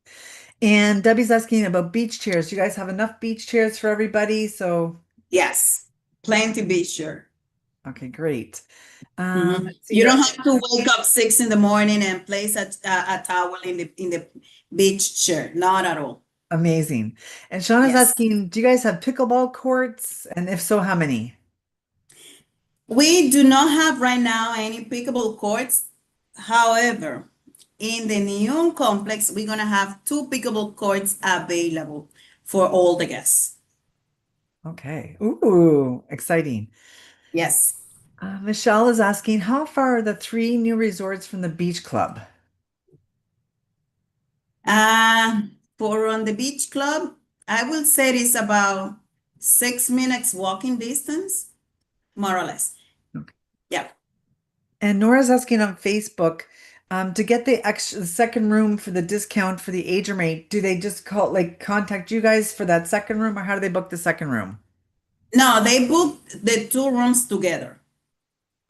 And Debbie's asking about beach chairs. You guys have enough beach chairs for everybody? So, Yes, plenty be sure. okay, great. Let's see You here. don't have to wake up 6 in the morning and place a towel in the beach chair. Not at all. Amazing. And Sean is Yes. asking, do you guys have pickleball courts? And if so, how many? We do not have right now any pickleball courts. However, in the new complex, we're gonna have 2 pickleball courts available for all the guests. Okay. Ooh, exciting. Yes. Michelle is asking, how far are the 3 new resorts from the beach club? For on the beach club, I will say it's about 6 minutes walking distance, more or less. Okay. Yeah. And Nora's asking on Facebook, to get the second room for the discount for the age rate, do they just contact you guys for that second room, or how do they book the second room? No, they booked the 2 rooms together.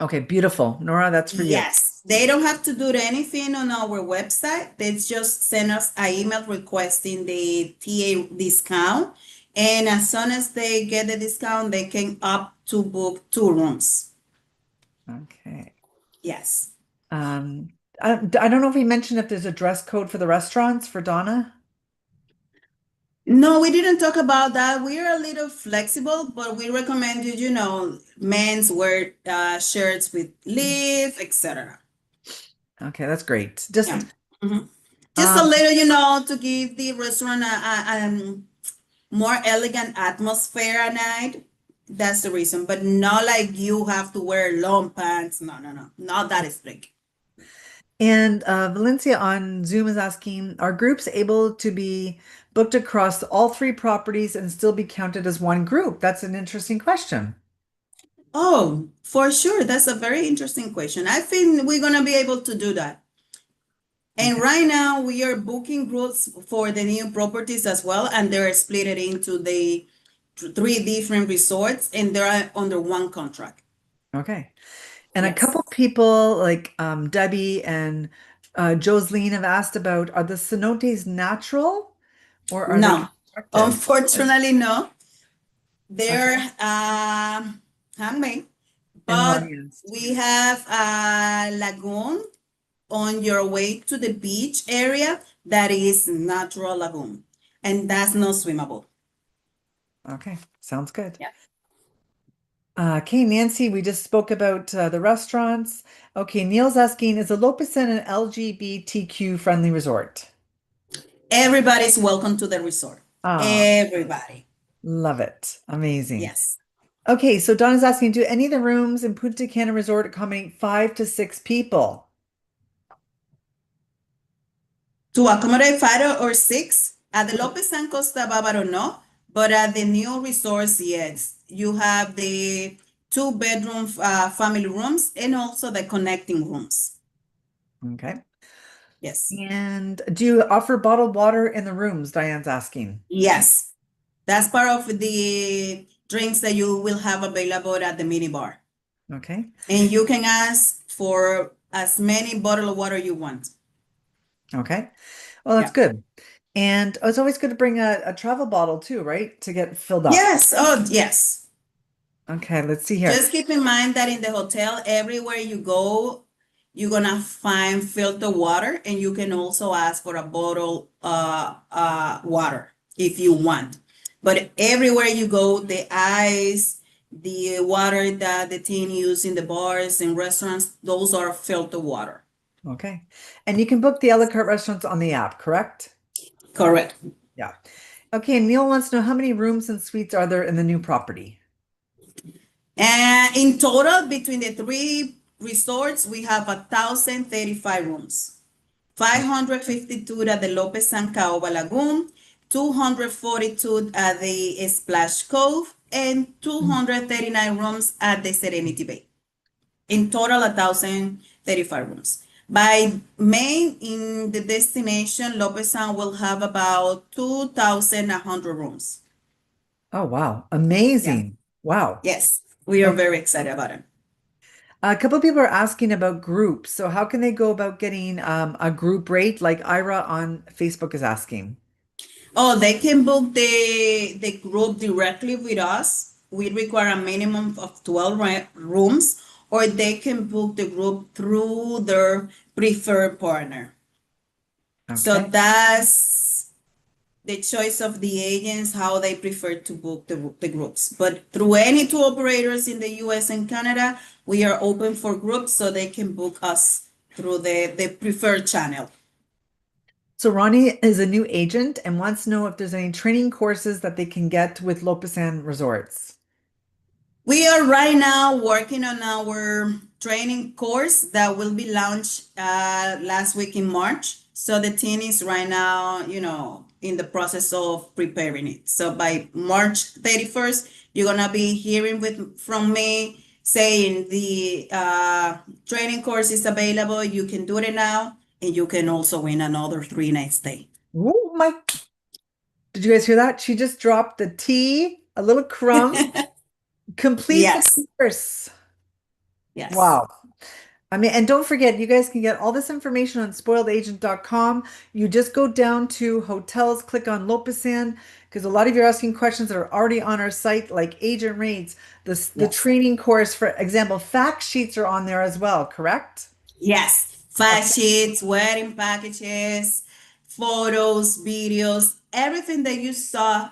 Okay, beautiful. Nora, that's for you. Yes, they don't have to do anything on our website. They just send us an email requesting the TA discount. And as soon as they get the discount, they can opt to book 2 rooms. Okay. Yes. I don't know if we mentioned if there's a dress code for the restaurants for Donna. No, we didn't talk about that. We're a little flexible, but we recommend men's wear shirts with leaf, etc. Okay, that's great. Just Yeah. Just a little, to give the restaurant a more elegant atmosphere at night. That's the reason, but not like you have to wear long pants. No, not that strict. And Valencia on Zoom is asking, are groups able to be booked across all 3 properties and still be counted as one group? That's an interesting question. Oh, for sure. That's a very interesting question. I think we're gonna be able to do that. And right now we are booking groups for the new properties as well, and they're split into the 3 different resorts, and they're under one contract. Okay. And a Yes. couple people like Debbie and Joseline have asked about, are the cenotes natural or are they No, constructed? unfortunately, no. They're handmade, but Enhanced. we have a lagoon on your way to the beach area that is natural lagoon, and that's not swimmable. Okay, sounds good. Yeah. Okay, Nancy, we just spoke about the restaurants. Okay, Neil's asking, is the Lopesan an LGBTQ friendly resort? Everybody's welcome to the resort. Everybody. Love it. Amazing. Yes. Okay, so Donna's asking, do any of the rooms in Punta Cana Resort accommodate 5 to 6 people? To accommodate 5 or 6 at the Lopesan Costa Bavaro, no, but at the new resorts, yes. You have the 2-bedroom family rooms and also the connecting rooms. Okay. Yes. And do you offer bottled water in the rooms? Diane's asking. Yes. That's part of the drinks that you will have available at the minibar. Okay. And you can ask for as many bottle of water you want. Okay. Well, that's good. And it's always good to bring a travel bottle too, right? To get filled up. Yes. Oh, yes. Okay, let's see here. Just keep in mind that in the hotel, everywhere you go, you're gonna find filtered water, and you can also ask for a bottle water if you want. But everywhere you go, the ice, the water that the teen use in the bars and restaurants, those are filtered water. Okay. And you can book the a la carte restaurants on the app, correct? Correct. Yeah. Okay, Neil wants to know how many rooms and suites are there in the new property? And in total, between the three resorts, we have 1,035 rooms. 552 at the Lopesan Caoba Lagoon, 242 at the Splash Cove, and 239 rooms at the Serenity Bay. In total, 1,035 rooms. By May, in the destination, Lopesan will have about 2,100 rooms. Oh, wow. Yeah. Amazing. Wow. Yes, we are Okay. very excited about it. A couple of people are asking about groups. So how can they go about getting a group rate like Ira on Facebook is asking? Oh, they can book the group directly with us. We require a minimum of 12 rooms, or they can book the group through their preferred partner. So Okay. that's the choice of the agents, how they prefer to book the groups. But through any two operators in the US and Canada, we are open for groups so they can book us through the preferred channel. So Ronnie is a new agent and wants to know if there's any training courses that they can get with Lopesan Resorts. We are right now working on our training course that will be launched last week in March. So the team is right now, in the process of preparing it. So by March 31st, you're gonna be hearing from me saying the training course is available. You can do it now, and you can also win another 3 night stay. Oh my, did you guys hear that? She just dropped the tea, a little crumb, complete the Yes, course. yes, Wow. I mean, and don't forget, you guys can get all this information on spoiledagent.com. You just go down to hotels, click on Lopesan, because a lot of you are asking questions that are already on our site, like agent rates, the yes. training course, for example, fact sheets are on there as well, correct? Yes, fact sheets, wedding packages, photos, videos, everything that you saw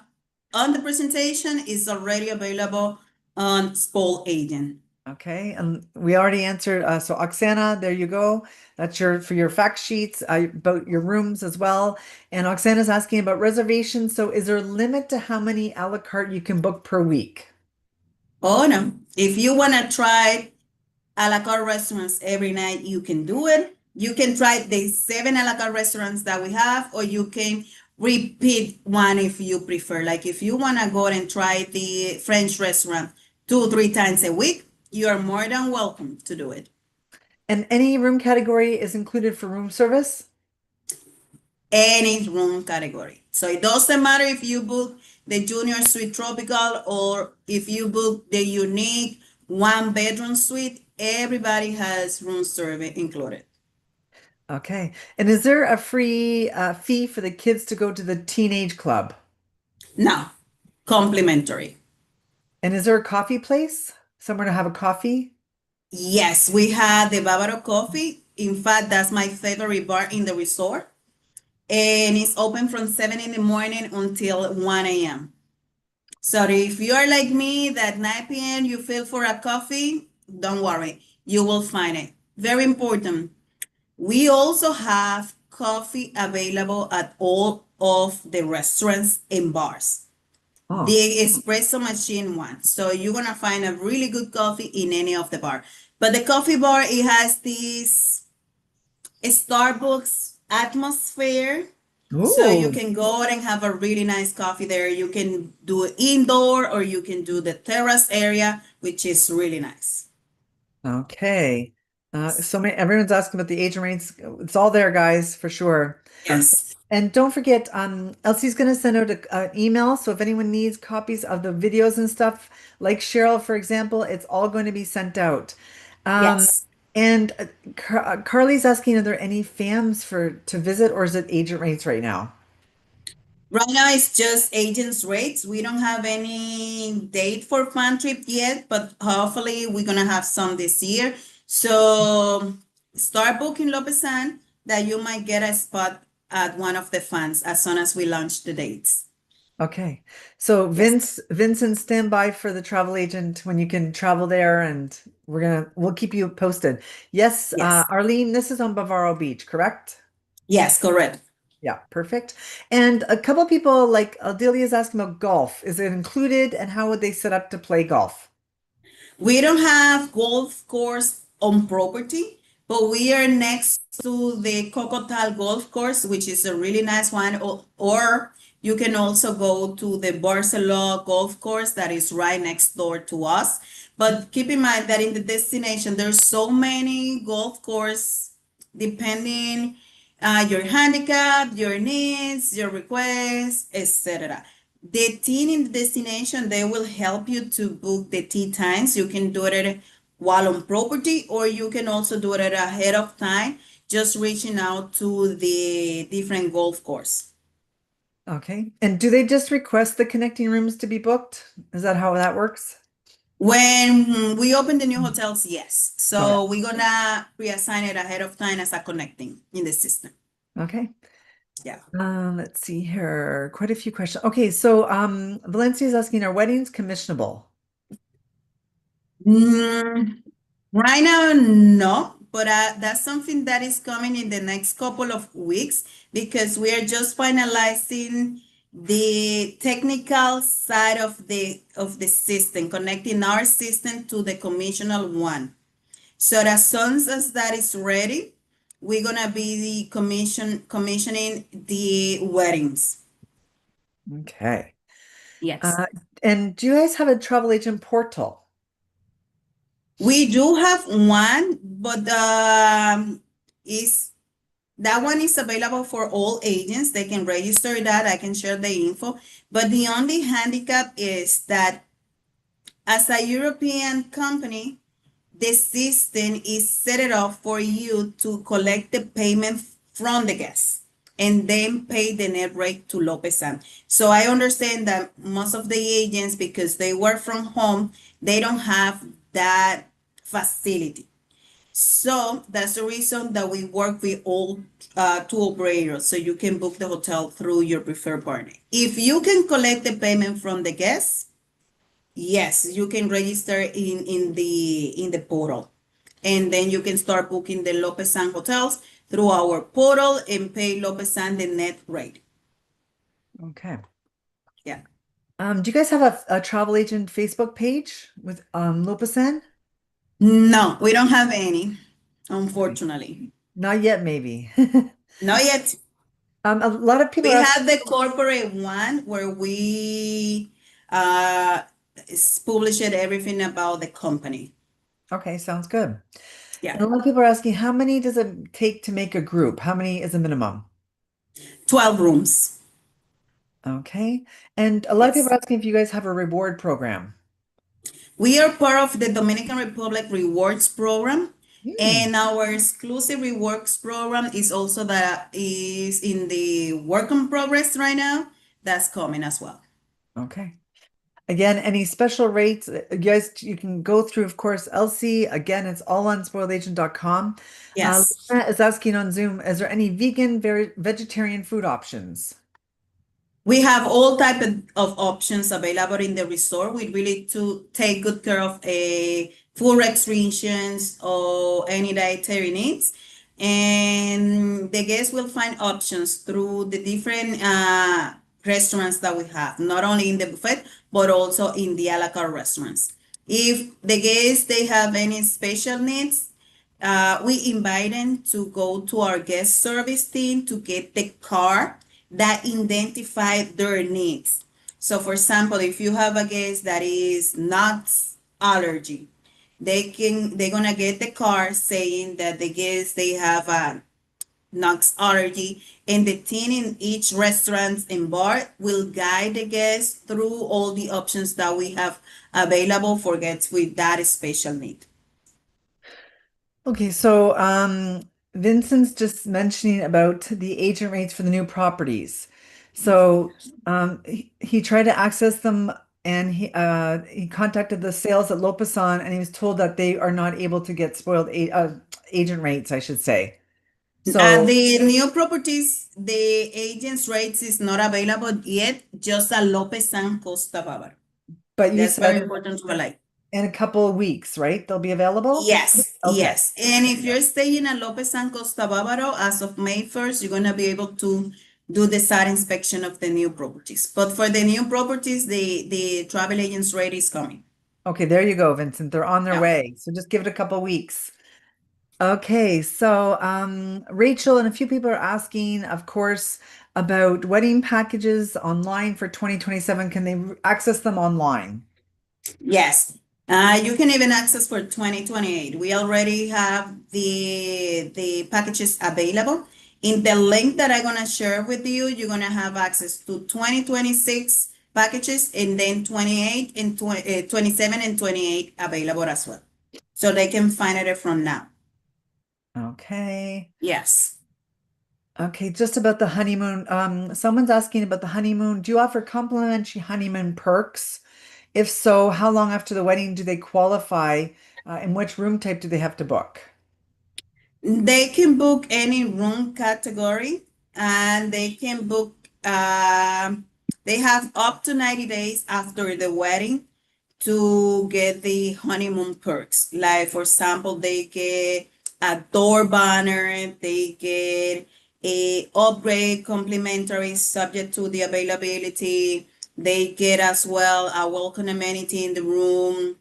on the presentation is already available on Spoil Agent. Okay, and we already answered. So Oksana, there you go. That's your for your fact sheets about your rooms as well. And Oksana's asking about reservations. So is there a limit to how many a la carte you can book per week? Oh no, if you want to try a la carte restaurants every night, you can do it. You can try the 7 a la carte restaurants that we have, or you can repeat one if you prefer. Like if you want to go and try the French restaurant 2, 3 times a week, you are more than welcome to do it. And any room category is included for room service? Any room category. So it doesn't matter if you book the Junior Suite Tropical or if you book the unique 1 bedroom suite, everybody has room service included. Okay. And is there a free fee for the kids to go to the teenage club? Now, complimentary. And is there a coffee place? Somewhere to have a coffee? Yes, we have the Bavaro Coffee. In fact, that's my favorite bar in the resort. And it's open from 7 in the morning until 1 a.m. So if you are like me, that 9 p.m. you feel for a coffee, don't worry, you will find it. Very important. We also have coffee available at all of the restaurants and bars. Oh, The espresso machine one. So you're gonna find a really good coffee in any of the bar. But the coffee bar, it has this Starbucks atmosphere. So you ooh, can go and have a really nice coffee there. You can do it indoor or you can do the terrace area, which is really nice. okay. Everyone's asking about the agent rates. It's all there, guys, for sure. Yes. And don't forget, Elsie's going to send out an email. So if anyone needs copies of the videos and stuff, like Cheryl, for example, it's all going to be sent out. Um, Yes. and Carly's asking, are there any FAMs to visit, or is it agent rates right now? Right now, it's just agents' rates. We don't have any date for fun trip yet, but hopefully we're gonna have some this year. So start booking Lopesan that you might get a spot at one of the funds as soon as we launch the dates. Okay. So Yes. Vincent, stand by for the travel agent when you can travel there, and we'll keep you posted. Yes, Yes. Arlene, this is on Bavaro Beach, correct? Yes, correct. Yeah, perfect. And a couple people like Adelia is asking about golf. Is it included, and how would they set up to play golf? We don't have golf course on property, but we are next to the Cocotal Golf Course, which is a really nice one. Or you can also go to the Barcelona Golf Course that is right next door to us. But keep in mind that in the destination, there's so many golf course depending your handicap, your needs, your requests, etc. The team in the destination, they will help you to book the tea times. You can do it while on property, or you can also do it ahead of time, just reaching out to the different golf course. Okay. And do they just request the connecting rooms to be booked? Is that how that works? When we open the new hotels, yes. Okay. So we're gonna reassign it ahead of time as a connecting in the system. Okay. Yeah. Let's see here. Quite a few questions. Okay, so Valencia is asking, are weddings commissionable? Mm, right now, no, but that's something that is coming in the next couple of weeks because we are just finalizing the technical side of the system, connecting our system to the commissional one. So as soon as that is ready, we're gonna be the commissioning the weddings. Okay. Yes. Uh, and do you guys have a travel agent portal? We do have one, but is that one is available for all agents. They can register that. I can share the info. But the only handicap is that as a European company, the system is set it up for you to collect the payment from the guests and then pay the net rate to Lopesan. So I understand that most of the agents, because they work from home, they don't have that facility. So that's the reason that we work with all tour operators, so you can book the hotel through your preferred partner. If you can collect the payment from the guests, yes, you can register in the portal, and then you can start booking the Lopesan hotels through our portal and pay Lopesan the net rate. Okay. Yeah. Do you guys have a travel agent Facebook page with Lopesan? No, we don't have any, unfortunately. Not yet, maybe. Not yet. A lot of people We are have asking. the corporate one where we uh publish it everything about the company. Okay, sounds good. Yeah. And a lot of people are asking, how many does it take to make a group? How many is a minimum? 12 rooms. Okay. And a lot of people Yes. are asking if you guys have a reward program. We are part of the Dominican Republic Rewards Program, Hmm. and our exclusive rewards program is also that is in the work in progress right now. That's coming as well. Okay. Again, any special rates, you guys, you can go through, of course, Elsie. Again, it's all on spoiledagent.com. Yes. Lena is asking on Zoom, is there any vegan, vegetarian food options? We have all type of options available in the resort. We really to take good care of a food restrictions or any dietary needs. And the guests will find options through the different restaurants that we have, not only in the buffet, but also in the a la carte restaurants. If the guests they have any special needs, we invite them to go to our guest service team to get the card that identify their needs. So for example, if you have a guest that is nuts allergy, they're gonna get the card saying that the guest they have a nuts allergy, and the team in each restaurant and bar will guide the guests through all the options that we have available for guests with that special need. Okay, so Vincent's just mentioning about the agent rates for the new properties. So he tried to access them and he contacted the sales at Lopesan and he was told that they are not able to get spoiled agent rates, I should say. So, The new properties, the agent's rates is not available yet, just a Lopesan Costa Bavaro. but you That's very said important to highlight. in a couple of weeks, right? They'll be available? Yes, Okay. yes. And if you're staying at Lopesan Costa Bavaro, as of May 1st, you're gonna be able to do the site inspection of the new properties. But for the new properties, the travel agent's rate is coming. Okay, there you go, Vincent. They're on their Yeah. way. So just give it a couple of weeks. Okay, so Rachel and a few people are asking, of course, about wedding packages online for 2027. Can they access them online? Yes, you can even access for 2028. We already have the packages available. In the link that I'm gonna share with you, you're gonna have access to 2026 packages and then 28 and 27 and 28 available as well. So they can find it from now. Okay. Yes. Okay, just about the honeymoon. Someone's asking about the honeymoon. Do you offer complimentary honeymoon perks? If so, how long after the wedding do they qualify? And which room type do they have to book? They can book any room category and they can book, they have up to 90 days after the wedding to get the honeymoon perks. Like, for example, they get a door banner, they get a upgrade complimentary subject to the availability. They get as well a welcome amenity in the room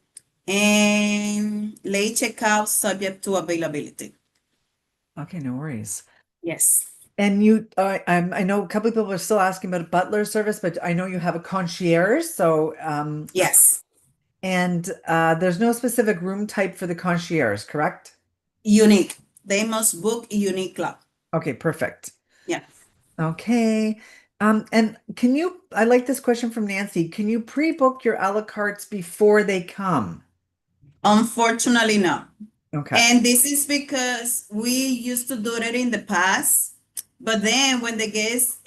and late checkout subject to availability. Okay, no worries. Yes. And I know a couple of people are still asking about a butler service, but I know you have a concierge. So, Yes. and there's no specific room type for the concierge, correct? Unique. They must book a unique club. Okay, perfect. Yeah. Okay. And I like this question from Nancy. Can you pre-book your a la cartes before they come? Unfortunately, no. Okay. And this is because we used to do it in the past, but then when the guests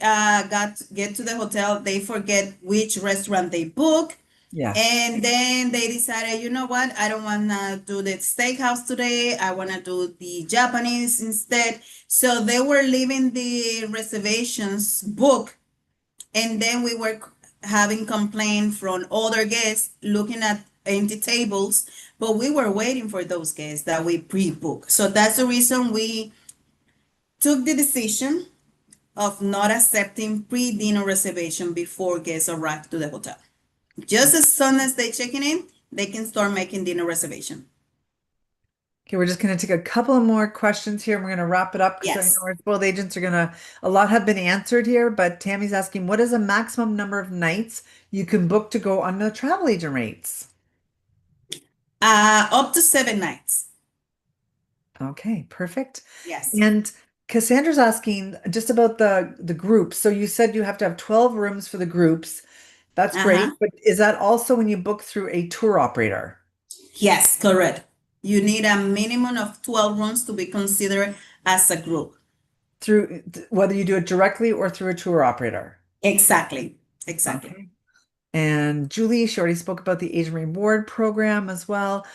get to the hotel, they forget which restaurant they book. Yes. And then they decided, you know what? I don't want to do the steakhouse today. I want to do the Japanese instead. So they were leaving the reservations book. And then we were having complaint from other guests looking at empty tables, but we were waiting for those guests that we pre-booked. So that's the reason we took the decision of not accepting pre-dinner reservation before guests arrive to the hotel. Just as soon as they check in, they can start making dinner reservation. Okay, we're just going to take a couple of more questions here and we're going to wrap it up because I Yes. know our spoiled agents are going to, a lot have been answered here, but Tammy's asking, what is a maximum number of nights you can book to go on the travel agent rates? Up to 7 nights. Okay, perfect. Yes. And Cassandra's asking just about the groups. So you said you have to have 12 rooms for the groups. That's great. But is that also when you book through a tour operator? Yes, correct. You need a minimum of 12 rooms to be considered as a group. Through whether you do it directly or through a tour operator? Exactly. Exactly. Okay. And Julie, she already spoke about the Asian Reward program as well.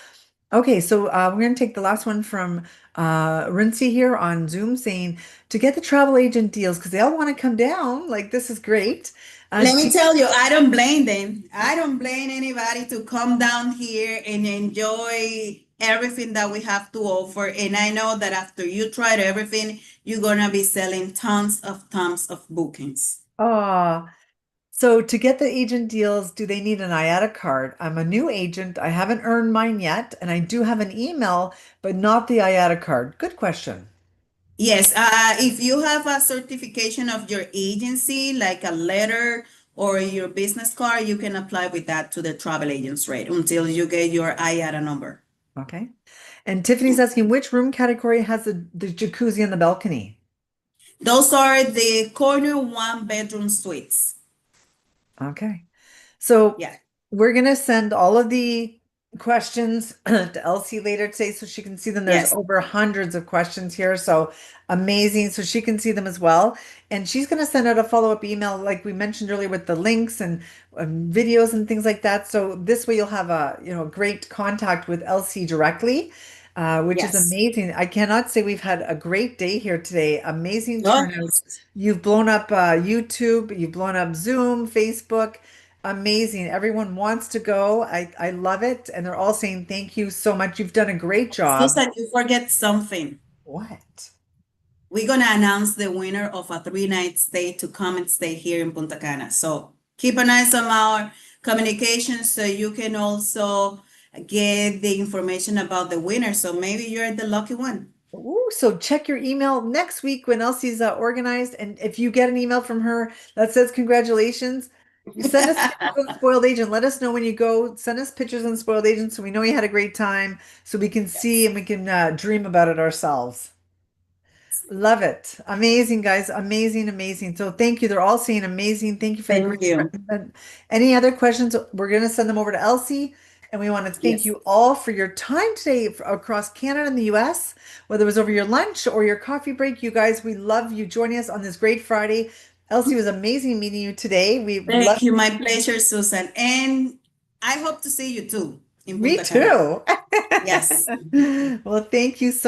Okay, so we're going to take the last one from Rincy here on Zoom saying to get the travel agent deals because they all want to come down. Like, this is great. Let me tell you, I don't blame them. I don't blame anybody to come down here and enjoy everything that we have to offer. And I know that after you tried everything, you're going to be selling tons of bookings. So to get the agent deals, do they need an IATA card? I'm a new agent. I haven't earned mine yet, and I do have an email, but not the IATA card. Good question. Yes, if you have a certification of your agency, like a letter or your business card, you can apply with that to the travel agent's rate until you get your IATA number. Okay. And Tiffany's asking which room category has the jacuzzi and the balcony? Those are the corner 1-bedroom suites. Okay. So Yeah. we're going to send all of the questions to Elsie later today so she can see them. There's Yes. over hundreds of questions here, so amazing. So she can see them as well. And she's going to send out a follow-up email, like we mentioned earlier, with the links and videos and things like that. So this way you'll have a, great contact with Elsie directly, which is Yes. amazing. I cannot say we've had a great day here today. Amazing Oh, turnout. You've blown up YouTube, you've blown up Zoom, Facebook. Amazing. Everyone wants to go. I love it. And they're all saying thank you so much. You've done a great job. Susan, you forget something. What? We're gonna announce the winner of a 3-night stay to come and stay here in Punta Cana. So keep an eye on our communications so you can also get the information about the winner. So maybe you're the lucky one. Ooh, so check your email next week when Elsie's organized. And if you get an email from her that says congratulations, you send us pictures on Spoiled Agent. Let us know when you go. Send us pictures on Spoiled Agent so we know you had a great time, so we can see and we can dream about it ourselves. Love it. Amazing, guys. Amazing, amazing. So thank you. They're all saying amazing. Thank you for the Thank great you. recommend. Any other questions? We're going to send them over to Elsie. And we want to thank Yes. you all for your time today across Canada and the US, whether it was over your lunch or your coffee break. You guys, we love you joining us on this great Friday. Elsie, it was amazing meeting you today. We love Thank you. My pleasure, Susan. And I hope to see you too in me Punta Cana. too. Yes. Well, thank you so much.